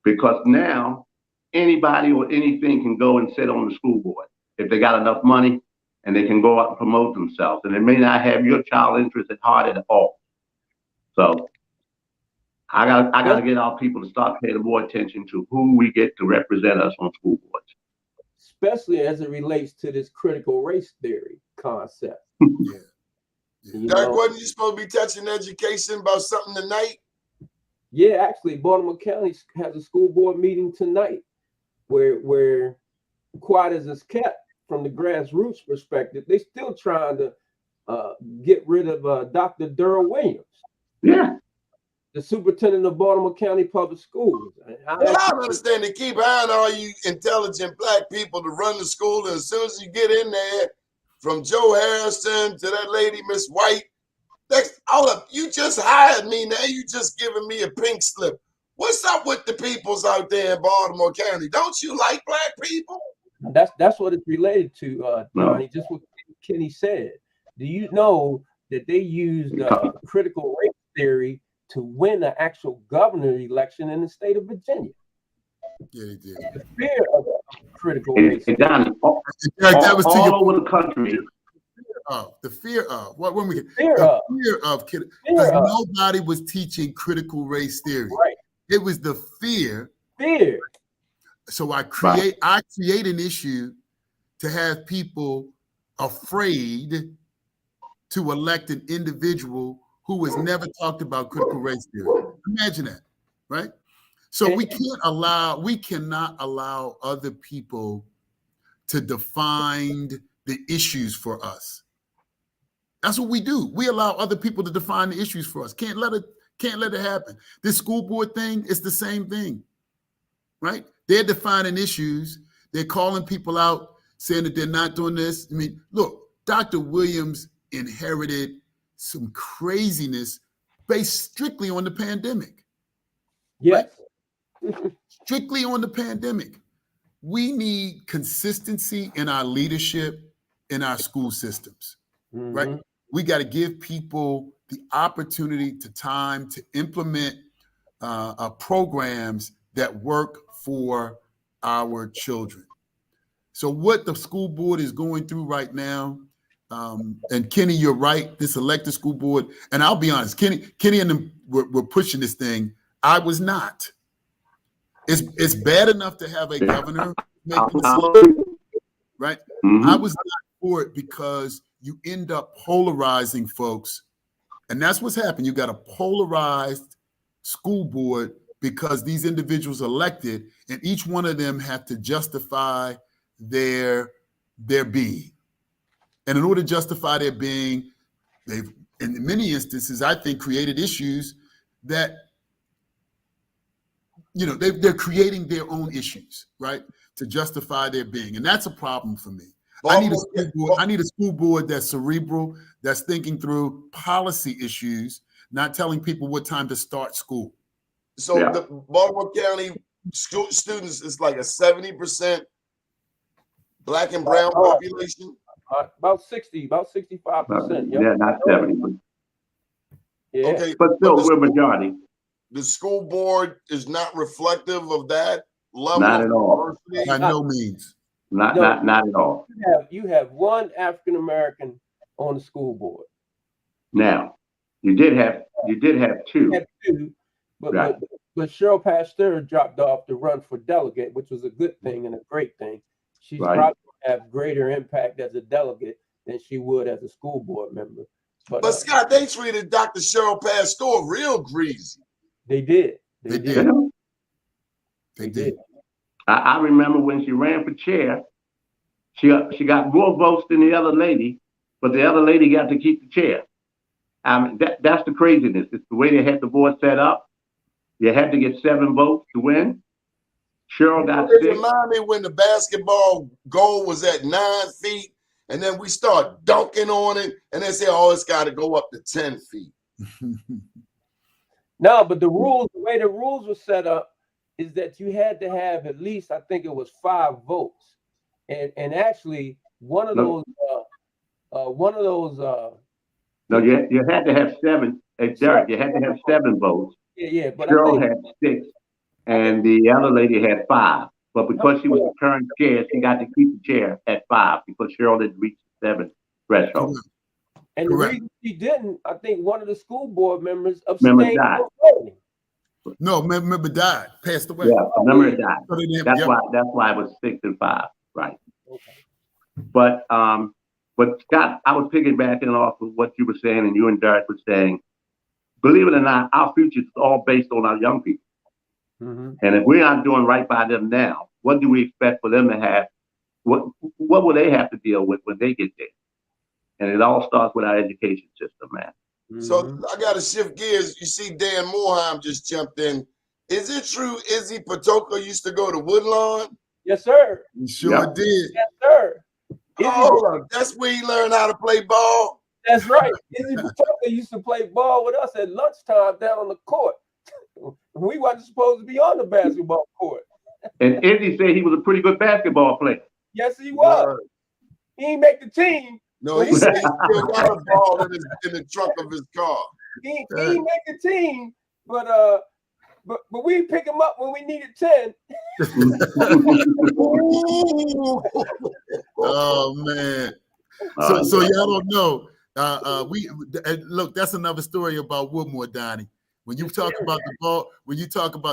Because now anybody or anything can go and sit on the school board if they got enough money and they can go out and promote themselves. And they may not have your child interest at heart at all. So I gotta get our people to start paying more attention to who we get to represent us on school boards. Especially as it relates to this critical race theory concept. Doug, wasn't you supposed to be touching education about something tonight? Yeah, actually, Baltimore County has a school board meeting tonight where quiet as it's kept from the grassroots perspective, they still trying to get rid of Dr. Durrell Williams. Yeah. The superintendent of Baltimore County Public Schools. I don't understand. They keep hiring all you intelligent black people to run the school, and as soon as you get in there, from Joe Harrison to that lady, Miss White, that's all of you just hired me. Now you just giving me a pink slip. What's up with the peoples out there in Baltimore County? Don't you like black people? That's what it's related to, Donnie. Just what Kenny said. Do you know that they used critical race theory to win an actual governor election in the state of Virginia? Yeah, they did. The fear of critical race theory. Donnie, all over the country. The fear of what? When we get fear of because nobody was teaching critical race theory. Right. It was the fear. Fear. So I create an issue to have people afraid to elect an individual who has never talked about critical race theory. Imagine that, right? So we cannot allow other people to define the issues for us. That's what we do. We allow other people to define the issues for us. Can't let it happen. This school board thing is the same thing, right? They're defining issues. They're calling people out, saying that they're not doing this. I mean, look, Dr. Williams inherited some craziness based strictly on the pandemic. Yes. Right? Strictly on the pandemic. We need consistency in our leadership in our school systems, right? We got to give people the opportunity to implement programs that work for our children. So what the school board is going through right now, and Kenny, you're right, this elected school board, and I'll be honest, Kenny and them were pushing this thing. I was not. It's bad enough to have a governor making decisions, right? I was not for it because you end up polarizing folks. And that's what's happened. You got a polarized school board because these individuals elected, and each one of them have to justify their being. And in order to justify their being, they've, in many instances, I think, created issues that, they're creating their own issues, right, to justify their being. And that's a problem for me. I need a school board that's cerebral, that's thinking through policy issues, not telling people what time to start school. So the Baltimore County students is like a 70% black and brown population? About 65%. Yeah, not 70. Yeah. Okay, but still, we're majority. The school board is not reflective of that level. Not at all. By no means. Not at all. You have one African American on the school board. Now, you did have two. But Cheryl Pasteur dropped off to run for delegate, which was a good thing and a great thing. She's probably have greater impact as a delegate than she would as a school board member. But Scott, they treated Dr. Cheryl Pasteur real greasy. They did. They did. I remember when she ran for chair, she got more votes than the other lady, but the other lady got to keep the chair. I mean, that's the craziness. It's the way they had the board set up. You had to get 7 votes to win. Cheryl got It 6. remind me when the basketball goal was at 9 feet, and then we start dunking on it, and they say, "Oh, it's got to go up to 10 feet." No, but the way the rules were set up is that you had to have at least, I think it was 5 votes, and actually one of those. No, you had to have 7. Hey, Derek, you had to have 7 votes. Yeah, but Cheryl had 6, and the other lady had 5. But because she was the current chair, she got to keep the chair at 5 because Cheryl didn't reach the 7 threshold. And the reason she didn't, I think one of the school board members abstained. Member died. No, member died, passed away. Yeah, a member died. So That's why it was 6 and 5, right? Okay. But Scott, I was piggybacking off of what you were saying, and you and Derek were saying. Believe it or not, our future is all based on our young people. Mm-hmm. And if we're not doing right by them now, what do we expect for them to have? What will they have to deal with when they get there? And it all starts with our education system, man. Mm-hmm. So I got to shift gears. You see, Dan Moorheim just jumped in. Is it true Izzy Patoka used to go to Woodlawn? Yes, sir. He sure did. Yes, sir. Oh, that's where he learned how to play ball? That's right. Izzy Patoka used to play ball with us at lunchtime down on the court. We wasn't supposed to be on the basketball court. And Izzy said he was a pretty good basketball player. Yes, he was. He didn't make the team. No, he said he still got a ball in the trunk of his car. He didn't make the team, but we pick him up when we needed 10. Oh man. So y'all don't know. We look, that's another story about Woodmore, Donnie. When you talk about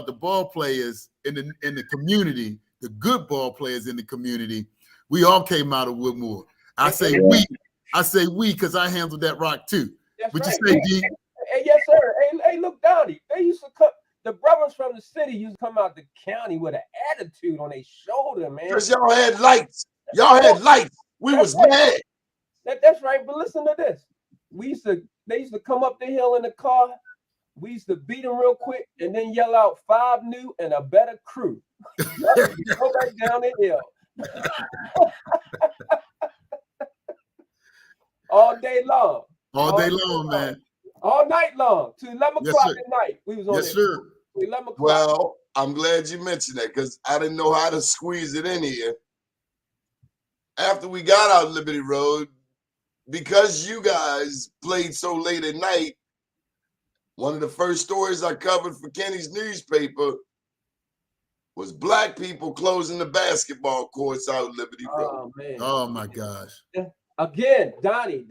the ball players in the community, the good ball players in the community, we all came out of Woodmore. I say we because I handled that rock too. What you say, D? Hey, yes, sir. Hey, look, Donnie. They used to come. The brothers from the city used to come out the county with an attitude on their shoulder, man. Because y'all had lights. Y'all had lights. We was mad. That's right. But listen to this. They used to come up the hill in the car. We used to beat them real quick and then yell out 5 new and a better crew. Go back down the hill. All day long. All day long, man. All night long. To 11 o'clock at night. We was on yes, sir. 11 o'clock. Well, I'm glad you mentioned that because I didn't know how to squeeze it in here. After we got out Liberty Road, because you guys played so late at night, one of the first stories I covered for Kenny's newspaper was black people closing the basketball courts out Liberty Road. Oh, man. Oh, my gosh. Again, Donnie,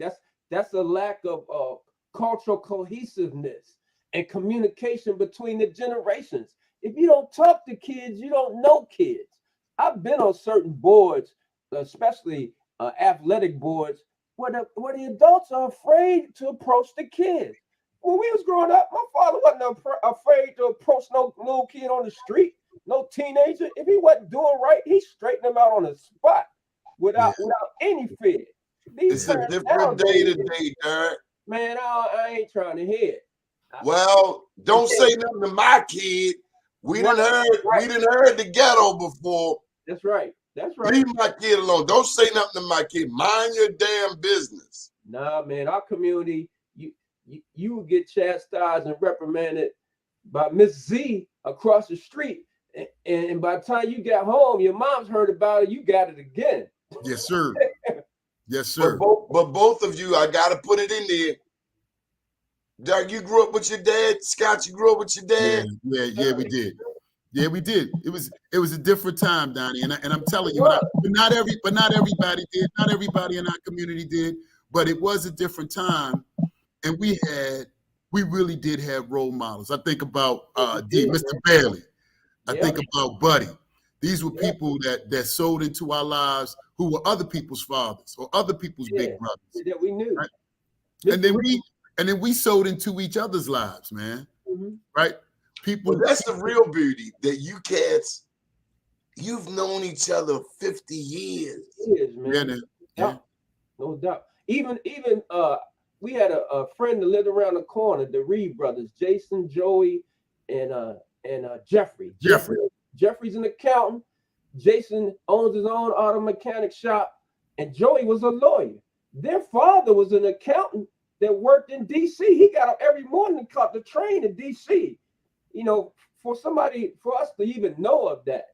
that's a lack of cultural cohesiveness and communication between the generations. If you don't talk to kids, you don't know kids. I've been on certain boards, especially athletic boards, where the adults are afraid to approach the kids. When we was growing up, my father wasn't afraid to approach no little kid on the street, no teenager. If he wasn't doing right, he straightened him out on the spot without any fear. It's a different day today, Derek. Man, I ain't trying to hear it. Well, don't say nothing to my kid. We done heard the ghetto before. That's right. That's right. Leave my kid alone. Don't say nothing to my kid. Mind your damn business. Nah, man, our community, you would get chastised and reprimanded by Miss Z across the street. And by the time you got home, your mom's heard about it, you got it again. Yes, sir. Yes, sir. But both of you, I got to put it in there. Doug, you grew up with your dad. Scott, you grew up with your dad. Yeah, we did. Yeah, we did. It was a different time, Donnie, and I'm telling you, but not everybody did. Not everybody in our community did, but it was a different time, and we really did have role models. I think about Mr. Bailey. I think about Buddy. These were people that sold into our lives who were other people's fathers or other people's big brothers. Yeah, we knew. Right? And then we sold into each other's lives, man. Mm-hmm. Right? People. Well, that's the real beauty that you cats, you've known each other 50 years. Man. Yeah. No doubt. Even we had a friend that lived around the corner, the Reed brothers, Jason, Joey, and Jeffrey. Jeffrey's an accountant. Jason owns his own auto mechanic shop, and Joey was a lawyer. Their father was an accountant that worked in DC. He got up every morning and caught the train in DC. You know, for us to even know of that,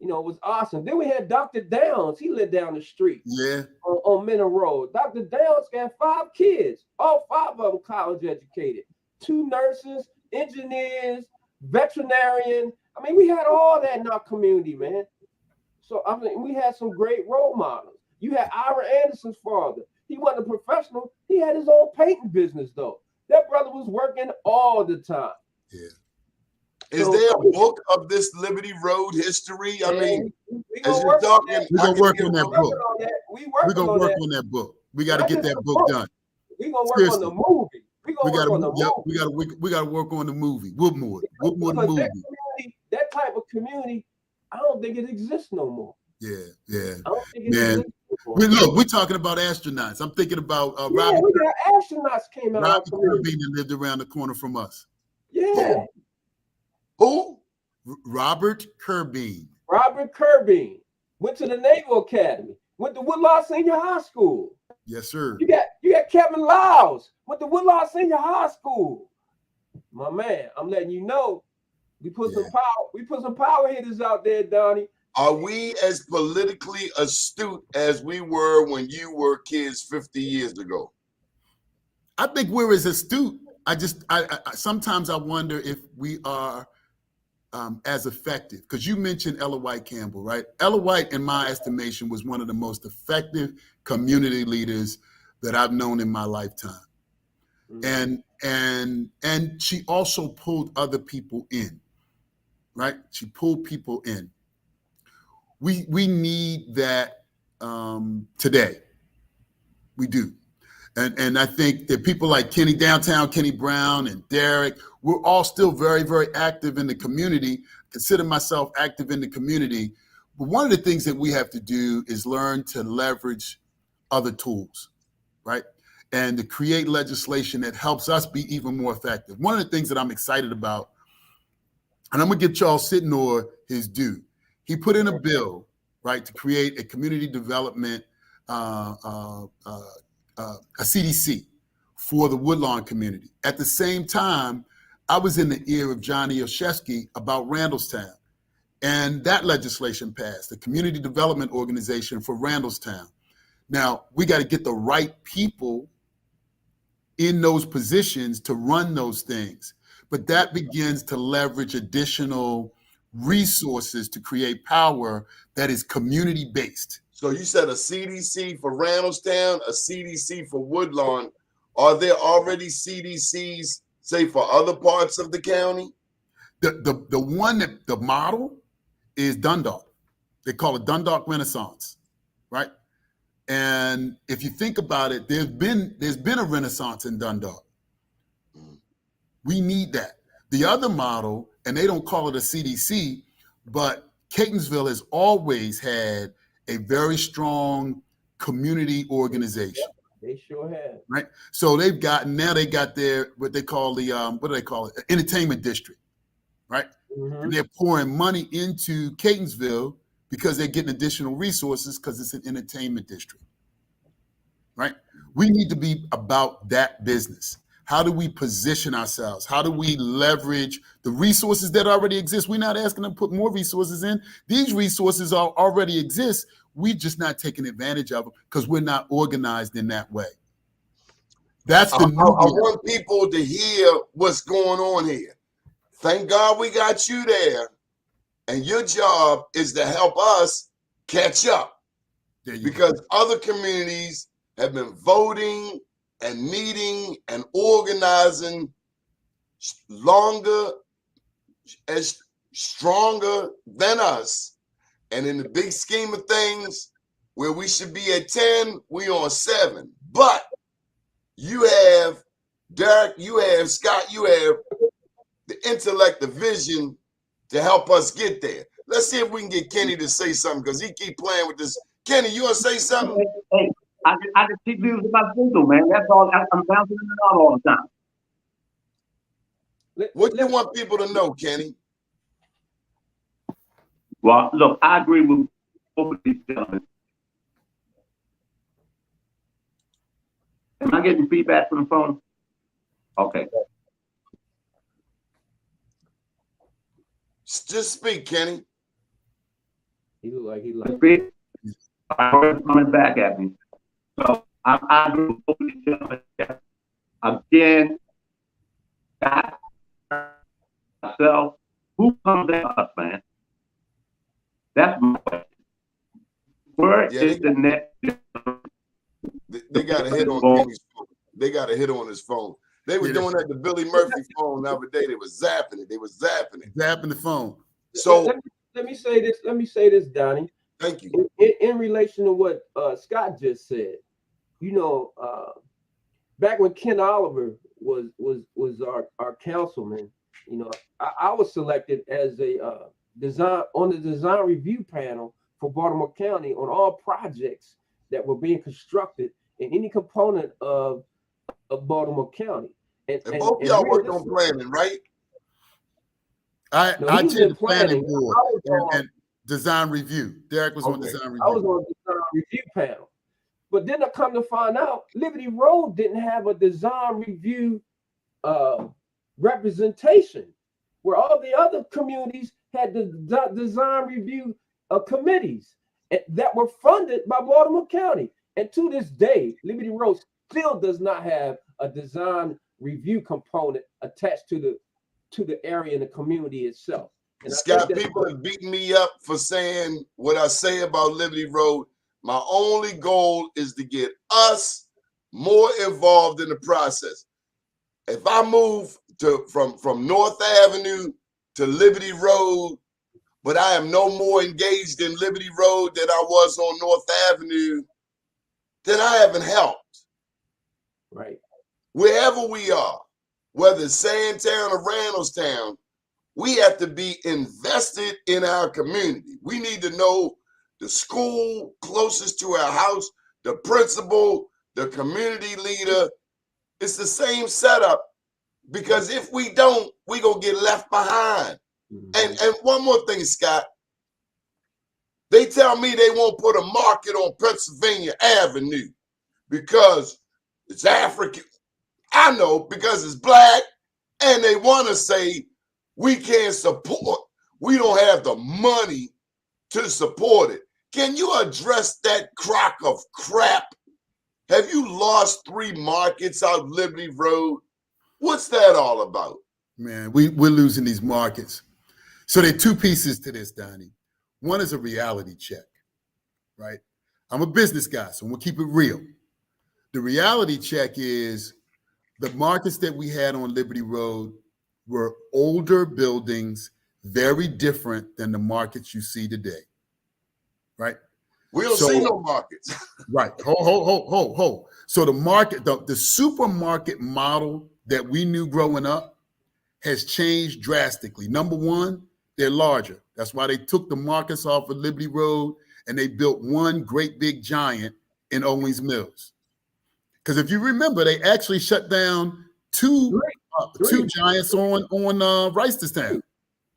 you know, it was awesome. Then we had Dr. Downs. He lived down the street. Yeah. On Minna Road. Dr. Downs got 5 kids, all 5 of them college educated. 2 nurses, engineers, veterinarian. I mean, we had all that in our community, man. So I mean, we had some great role models. You had Ira Anderson's father. He wasn't a professional. He had his own painting business, though. That brother was working all the time. Yeah. Is there a book of this Liberty Road history? I mean, as you're talking, we're gonna work on that book. We're gonna work on that book. We got to get that book done. We're gonna work on the movie. We gotta work on the movie. Woodmore the movie. That type of community, I don't think it exists no more. Yeah. I don't think it Man. exists no more. We're talking about astronauts. I'm thinking about Robbie. We got astronauts came out. Robbie Kirby that lived around the corner from us. Yeah. Who? Robert Kirby. Robert Kirby went to the Naval Academy. Went to Woodlawn Senior High School. Yes, sir. You got Kevin Lyles. Went to Woodlawn Senior High School. My man, I'm letting you know. We put some power. We put some power hitters out there, Donnie. Are we as politically astute as we were when you were kids 50 years ago? I think we're as astute. I sometimes I wonder if we are as effective, because you mentioned Ella White Campbell, right? Ella White, in my estimation, was one of the most effective community leaders that I've known in my lifetime. Mm-hmm. And she also pulled other people in, right? She pulled people in. We need that today. We do. And I think that people like Kenny Brown and Derek, we're all still very, very active in the community. Consider myself active in the community. But one of the things that we have to do is learn to leverage other tools, right? And to create legislation that helps us be even more effective. One of the things that I'm excited about, and I'm gonna give Charles Sitnor his due. He put in a bill, right, to create a community development a CDC for the Woodlawn community. At the same time, I was in the ear of Johnny Olszewski about Randallstown, and that legislation passed, the Community Development Organization for Randallstown. Now, we got to get the right people in those positions to run those things, but that begins to leverage additional resources to create power that is community-based. So you said a CDC for Randallstown, a CDC for Woodlawn. Are there already CDCs, say, for other parts of the county? The model is Dundalk. They call it Dundalk Renaissance, right? And if you think about it, there's been a Renaissance in Dundalk. We need that. The other model, and they don't call it a CDC, but Catonsville has always had a very strong community organization. They sure have. Right. So they got their what they call the entertainment district, right? Mm-hmm. And they're pouring money into Catonsville because they're getting additional resources because it's an entertainment district. Right? We need to be about that business. How do we position ourselves? How do we leverage the resources that already exist? We're not asking them to put more resources in. These resources already exist. We're just not taking advantage of them because we're not organized in that way. That's the I want people to hear what's going on here. Thank God we got you there. And your job is to help us catch up. Because other communities have been voting and meeting and organizing stronger than us. And in the big scheme of things, where we should be at 10, we on 7. But you have Derek, you have Scott, you have the intellect, the vision to help us get there. Let's see if we can get Kenny to say something, because he keep playing with this. Kenny, you want to say something? Hey, I just keep losing my signal, man. That's all. I'm bouncing in and out all the time. What do you want people to know, Kenny? Well, look, I agree with both of these gentlemen. Am I getting feedback from the phone? Okay. Just speak, Kenny. He look like he like. Speak. Coming back at me. So I agree with both of these gentlemen. Again, God, myself, who comes after us, man? That's my question. Where is the next? They got a hit on Kenny's phone. They got a hit on his phone. They were doing that to Billy Murphy phone the other day. They was zapping it. They was zapping it. Zapping the phone. So let me say this. Let me say this, Donnie. Thank you. In relation to what Scott just said, you know, back when Ken Oliver was our councilman, you know, I was selected as a design on the design review panel for Baltimore County on all projects that were being constructed in any component of Baltimore County. And both y'all worked on planning, right? I did the planning board and design review. Derek was on design review. I was on design review panel. But then I come to find out Liberty Road didn't have a design review representation, where all the other communities had the design review committees that were funded by Baltimore County. And to this day, Liberty Road still does not have a design review component attached to the area and the community itself. And Scott, people have beaten me up for saying what I say about Liberty Road. My only goal is to get us more involved in the process. If I move from North Avenue to Liberty Road, but I am no more engaged in Liberty Road than I was on North Avenue, then I haven't helped. Right. Wherever we are, whether it's Sandtown or Randallstown, we have to be invested in our community. We need to know the school closest to our house, the principal, the community leader. It's the same setup, because if we don't, we're going to get left behind. And one more thing, Scott. They tell me they won't put a market on Pennsylvania Avenue because it's African. I know, because it's black, and they want to say we can't support, we don't have the money to support it. Can you address that crock of crap? Have you lost 3 markets out Liberty Road? What's that all about? Man, we're losing these markets. So there are 2 pieces to this, Donnie. One is a reality check, right? I'm a business guy, so I'm gonna keep it real. The reality check is the markets that we had on Liberty Road were older buildings, very different than the markets you see today, right? We don't see no markets. Right. Ho. So the market, the supermarket model that we knew growing up has changed drastically. Number one, they're larger. That's why they took the markets off of Liberty Road and they built one great big giant in Owings Mills. Because if you remember, they actually shut down two giants on Reisterstown.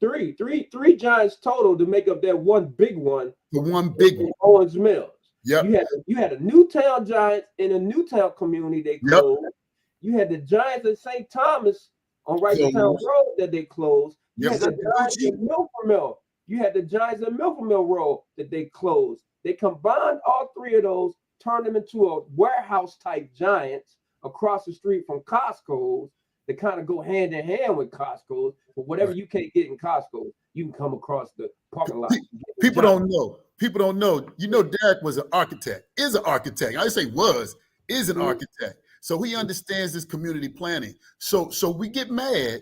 Three giants total to make up that one big one. The one big one. Owings Mills. Yeah. You had a Newtown Giants in a Newtown community they closed. Yep. You had the Giants at St. Thomas on Reisterstown Road that they closed. You had the Giants in Milford Mill. You had the Giants in Milford Mill Road that they closed. They combined all 3 of those, turned them into a warehouse type Giants across the street from Costco's. They kind of go hand in hand with Costco's. But whatever you can't get in Costco, you can come across the parking lot. People don't know. People don't know. You know, Derek was an architect, is an architect. I say was, is an architect. So he understands this community planning. So we get mad,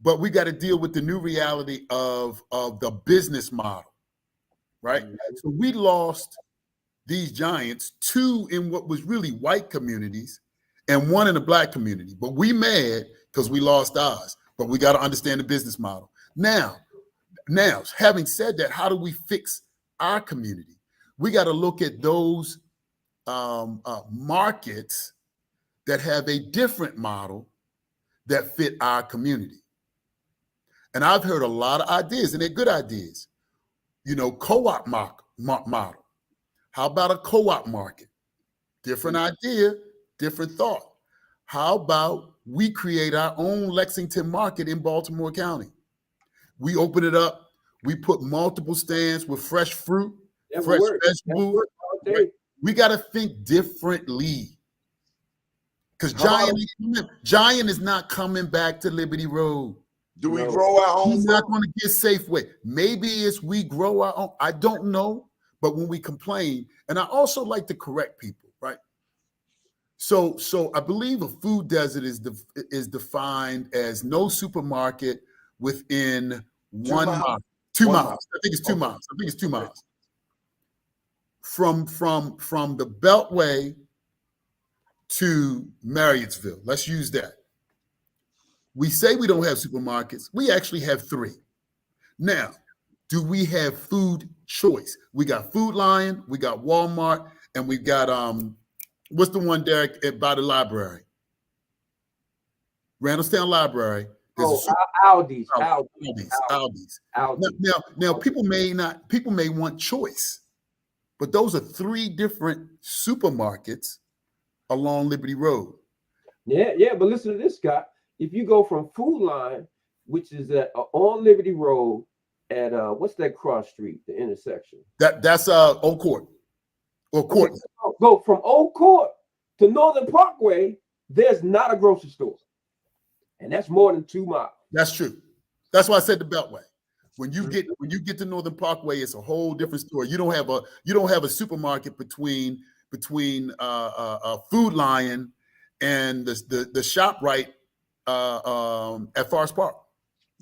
but we got to deal with the new reality of the business model, right? So we lost these giants, 2 in what was really white communities and 1 in the black community. But we mad because we lost ours. But we got to understand the business model. Now, having said that, how do we fix our community? We got to look at those markets that have a different model that fit our community. And I've heard a lot of ideas, and they're good ideas. co-op model? How about a co-op market? Different idea, different thought. How about we create our own Lexington market in Baltimore County? We open it up. We put multiple stands with fresh fruit, fresh vegetables. Right? We got to think differently. Because Giant is not coming back to Liberty Road. Do we grow our own? We're not going to get Safeway. Maybe it's we grow our own. I don't know. But when we complain, and I also like to correct people, right? So I believe a food desert is defined as no supermarket within 1 mile. 2 miles. I think it's 2 miles. I think it's 2 miles. From the Beltway to Marriottsville. Let's use that. We say we don't have supermarkets. We actually have 3. Now, do we have food choice? We got Food Lion, we got Walmart, and we got what's the one, Derek, by the library? Randallstown Library. Aldi's. Now people may want choice, but those are 3 different supermarkets along Liberty Road. Yeah, but listen to this, Scott. If you go from Food Line, which is on Liberty Road at what's that cross street, the intersection? That's Old Court or Court. Okay, so go from Old Court to Northern Parkway. There's not a grocery store, and that's more than 2 miles. That's true. That's why I said the Beltway. When you get to Northern Parkway, it's a whole different story. You don't have a supermarket between Food Lion and the ShopRite at Forest Park.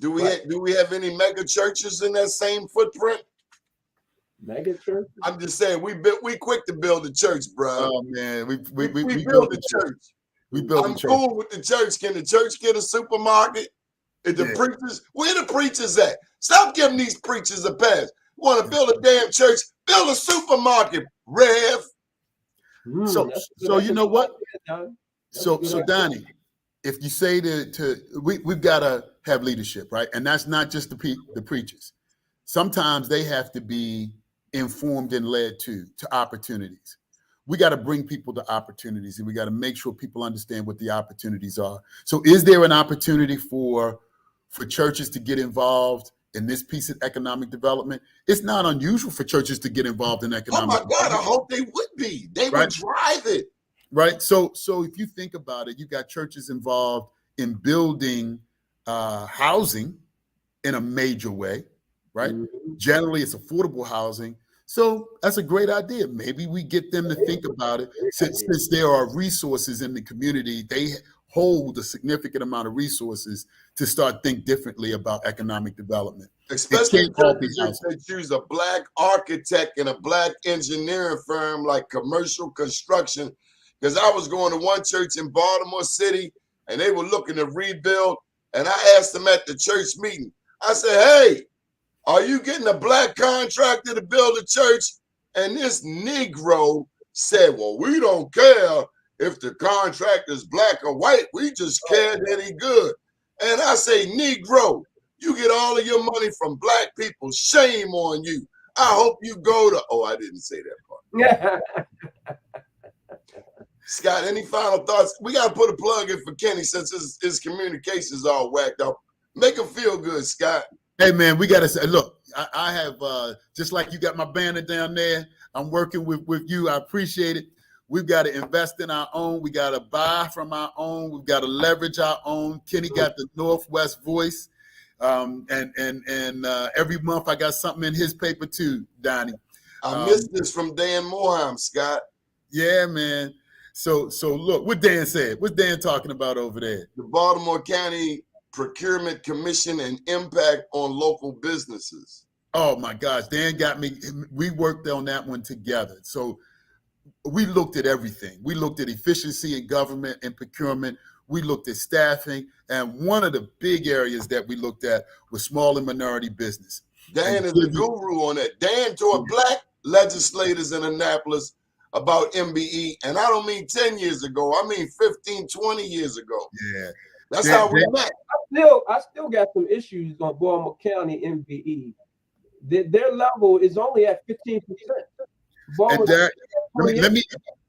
Do we have any mega churches in that same footprint? Mega church? I'm just saying we quick to build a church, bro. Oh man, we build a church. I'm cool with the church. Can the church get a supermarket? If the preachers, where the preachers at? Stop giving these preachers a pass. You want to build a damn church? Build a supermarket, Rev. So you know what? So Donnie, if you say we've got to have leadership, right? And that's not just the preachers. Sometimes they have to be informed and led to opportunities. We got to bring people to opportunities, and we got to make sure people understand what the opportunities are. So is there an opportunity for churches to get involved in this piece of economic development? It's not unusual for churches to get involved in economic development. Oh my God, I hope they would be. They would drive it. Right. So if you think about it, you got churches involved in building housing in a major way, right? Mm-hmm. Generally, it's affordable housing. So that's a great idea. Maybe we get them to think about it. Since there are resources in the community, they hold a significant amount of resources to start think differently about economic development. Especially if they choose a Black architect and a Black engineering firm like Commercial Construction. Because I was going to one church in Baltimore City, and they were looking to rebuild. And I asked them at the church meeting, I said, hey, are you getting a Black contractor to build a church? And this Negro said, well, we don't care if the contractor's Black or white. We just care that he good. And I say, Negro, you get all of your money from Black people. Shame on you. I hope you go to, I didn't say that part. Scott, any final thoughts? We got to put a plug in for Kenny since his communications all whacked up. Make him feel good, Scott. Hey, man, we got to say, look, I have, just like you got my banner down there, I'm working with you. I appreciate it. We've got to invest in our own. We got to buy from our own. We've got to leverage our own. Kenny got the Northwest voice. And every month I got something in his paper too, Donnie. I missed this from Dan Moreheim, Scott. Yeah, man. So look, what Dan said. What's Dan talking about over there? The Baltimore County Procurement Commission and impact on local businesses. Oh my gosh, Dan got me. We worked on that one together. So we looked at everything. We looked at efficiency in government and procurement. We looked at staffing. And one of the big areas that we looked at was small and minority business. Dan is the guru on that. Dan taught Black legislators in Annapolis about MBE. And I don't mean 10 years ago. I mean 15, 20 years ago. Yeah. That's how we met. I still got some issues on Baltimore County MBE. their level is only at 15%. And Derek,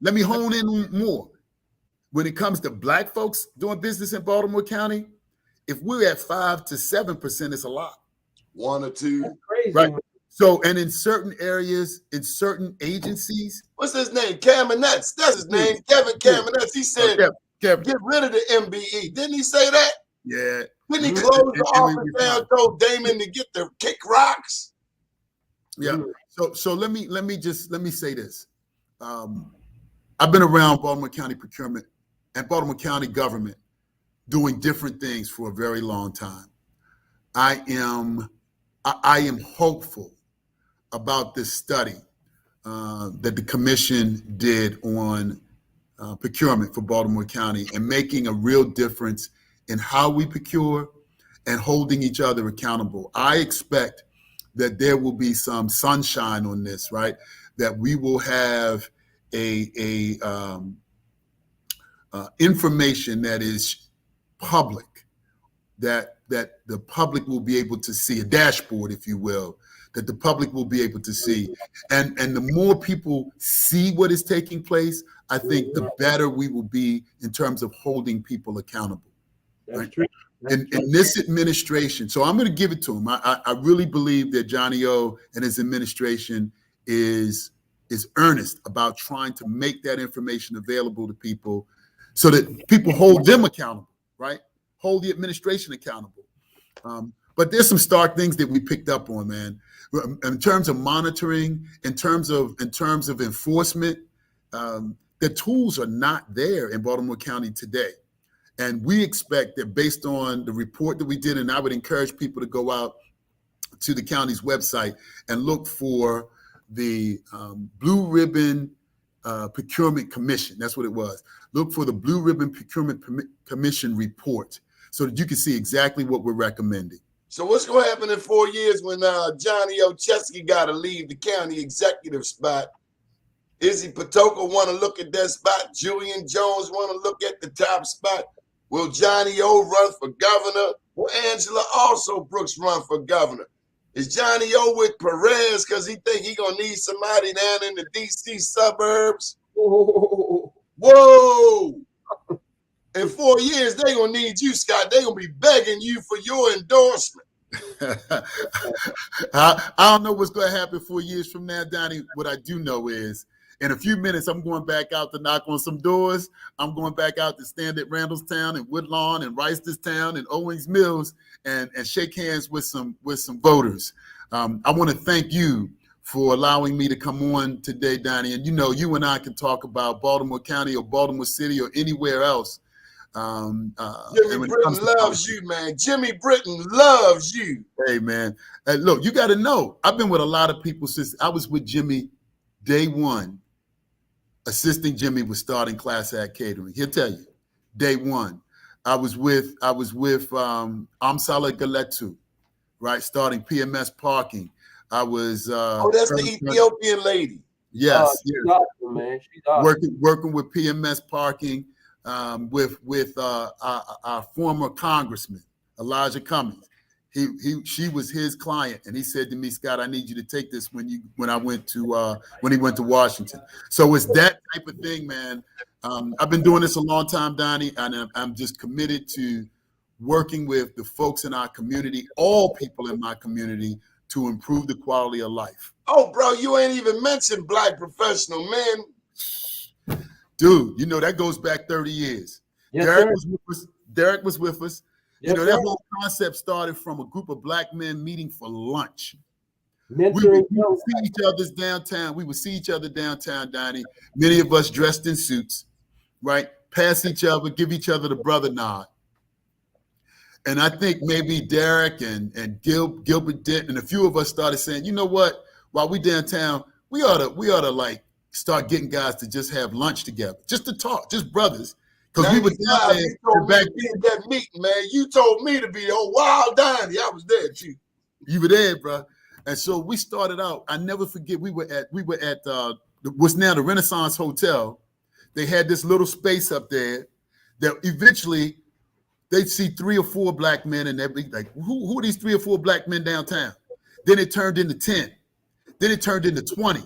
let me hone in more. When it comes to Black folks doing business in Baltimore County, if we're at 5 to 7%, it's a lot. 1 or 2. That's crazy. Right. Man. So, and in certain areas, in certain agencies, what's his name? Caminets. That's his name. Kevin Caminets. He said, Kevin. get rid of the MBE. Didn't he say that? Yeah. Didn't he close the office down, told Damon to get the kick rocks? Yeah. So let me say this. I've been around Baltimore County procurement and Baltimore County government doing different things for a very long time. I am hopeful about this study that the commission did on procurement for Baltimore County and making a real difference in how we procure and holding each other accountable. I expect that there will be some sunshine on this, right? That we will have information that is public, that the public will be able to see, a dashboard, if you will, that the public will be able to see. And the more people see what is taking place, I think the better we will be in terms of holding people accountable. That's right? true. In this administration, so I'm going to give it to him. I really believe that Johnny O and his administration is earnest about trying to make that information available to people so that people hold them accountable, right? Hold the administration accountable. But there's some stark things that we picked up on, man. In terms of monitoring, in terms of enforcement, the tools are not there in Baltimore County today. And we expect that based on the report that we did, and I would encourage people to go out to the county's website and look for the Blue Ribbon Procurement Commission. That's what it was. Look for the Blue Ribbon Procurement Commission report so that you can see exactly what we're recommending. So what's going to happen in 4 years when Johnny Ochesky got to leave the county executive spot? Izzy Patoka want to look at that spot? Julian Jones want to look at the top spot? Will Johnny O run for governor? Will Angela also Brooks run for governor? Is Johnny O with Perez because he think he going to need somebody down in the D.C. suburbs? Whoa! In 4 years, they going to need you, Scott. They going to be begging you for your endorsement. I don't know what's going to happen 4 years from now, Donnie. What I do know is in a few minutes, I'm going back out to knock on some doors. I'm going back out to stand at Randallstown and Woodlawn and Reisterstown and Owings Mills and shake hands with some voters. I want to thank you for allowing me to come on today, Donnie. And you and I can talk about Baltimore County or Baltimore City or anywhere else. Jimmy Britton loves you, man. Jimmy Britton loves you. Hey, man. Look, you got to know, I've been with a lot of people since I was with Jimmy day one, assisting Jimmy with starting Class Act Catering. He'll tell you, day one. I was with Amsala Galetu, right, starting PMS Parking. I was that's the Ethiopian lady. Yes, She's awesome, man. She's awesome. Working with PMS Parking. With our former congressman Elijah Cummings. She was his client, and he said to me, Scott, I need you to take this when he went to Washington. So it's that type of thing, man. I've been doing this a long time, Donnie, and I'm just committed to working with the folks in our community, all people in my community, to improve the quality of life. Oh, bro, you ain't even mentioned Black Professional Men. Dude, that goes back 30 years. Yes, Derek was with us. Yes, that whole concept started from a group of Black men meeting for lunch. We would see each other downtown. We would see each other downtown, Donnie. Many of us dressed in suits, right? Pass each other, give each other the brother nod. And I think maybe Derek and Gilbert Dent and a few of us started saying, you know what? While we downtown, we ought to like start getting guys to just have lunch together, just to talk, just brothers. Because we were down there back that meeting, man. You told me to be wild Donnie. I was there too. You were there, bro. And so we started out. I never forget. We were at what's now the Renaissance Hotel. They had this little space up there that eventually they'd see 3 or 4 Black men, and they'd be like, "Who are these 3 or 4 Black men downtown?" Then it turned into 10. Then it turned into 20.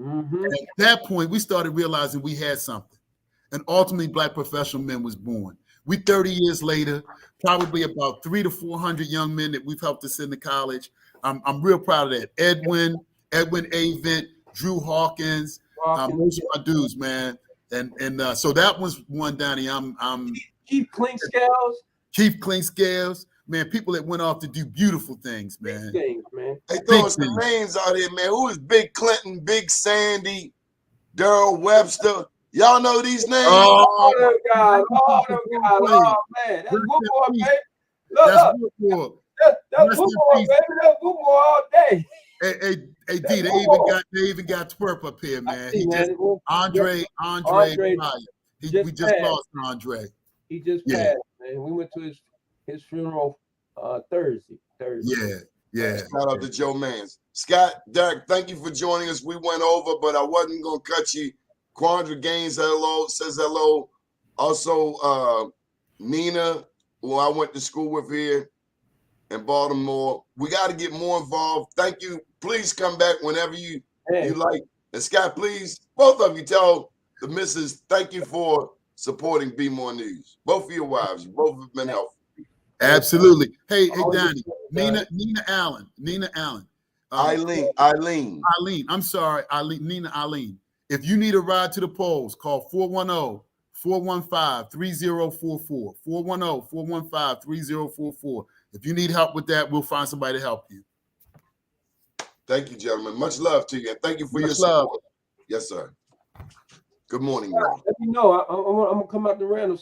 Mm-hmm. And at that point, we started realizing we had something. And ultimately, Black Professional Men was born. We 30 years later, probably about 300 to 400 young men that we've helped to send to college. I'm real proud of that. Edwin Avent, Drew Hawkins, those are my dudes, man. And so that was one, Donnie. I'm Keith Clinkscales. Keith Clinkscales, man. People that went off to do beautiful things, man. Big things, man. They throwing some names out here, man. Who is Big Clinton, Big Sandy, Daryl Webster? Y'all know these names? All them guys. Oh, man. That's football, baby. That's football. That's football, baby. That's football all day. Hey, D, they even got Twerp up here, man. He just Andre. We just lost Andre. He just passed, man. We went to his funeral Thursday. Yeah. Shout out to Joe Mans. Scott, Derek, thank you for joining us. We went over, but I wasn't gonna cut you. Quandra Gaines says hello. Also, Nina, who I went to school with here in Baltimore. We got to get more involved. Thank you. Please come back whenever you like. And Scott, please, both of you tell the missus, thank you for supporting Be More News. Both of your wives, you both have been helpful. Absolutely. Hey, Donnie, Nina Allen. Eileen. I'm sorry, Nina Eileen. If you need a ride to the polls, call 410-415-3044. 410-415-3044. If you need help with that, we'll find somebody to help you. Thank you, gentlemen. Much love to you. And thank you for your support. Yes, sir. Good morning. Let me know. I'm going to come out the random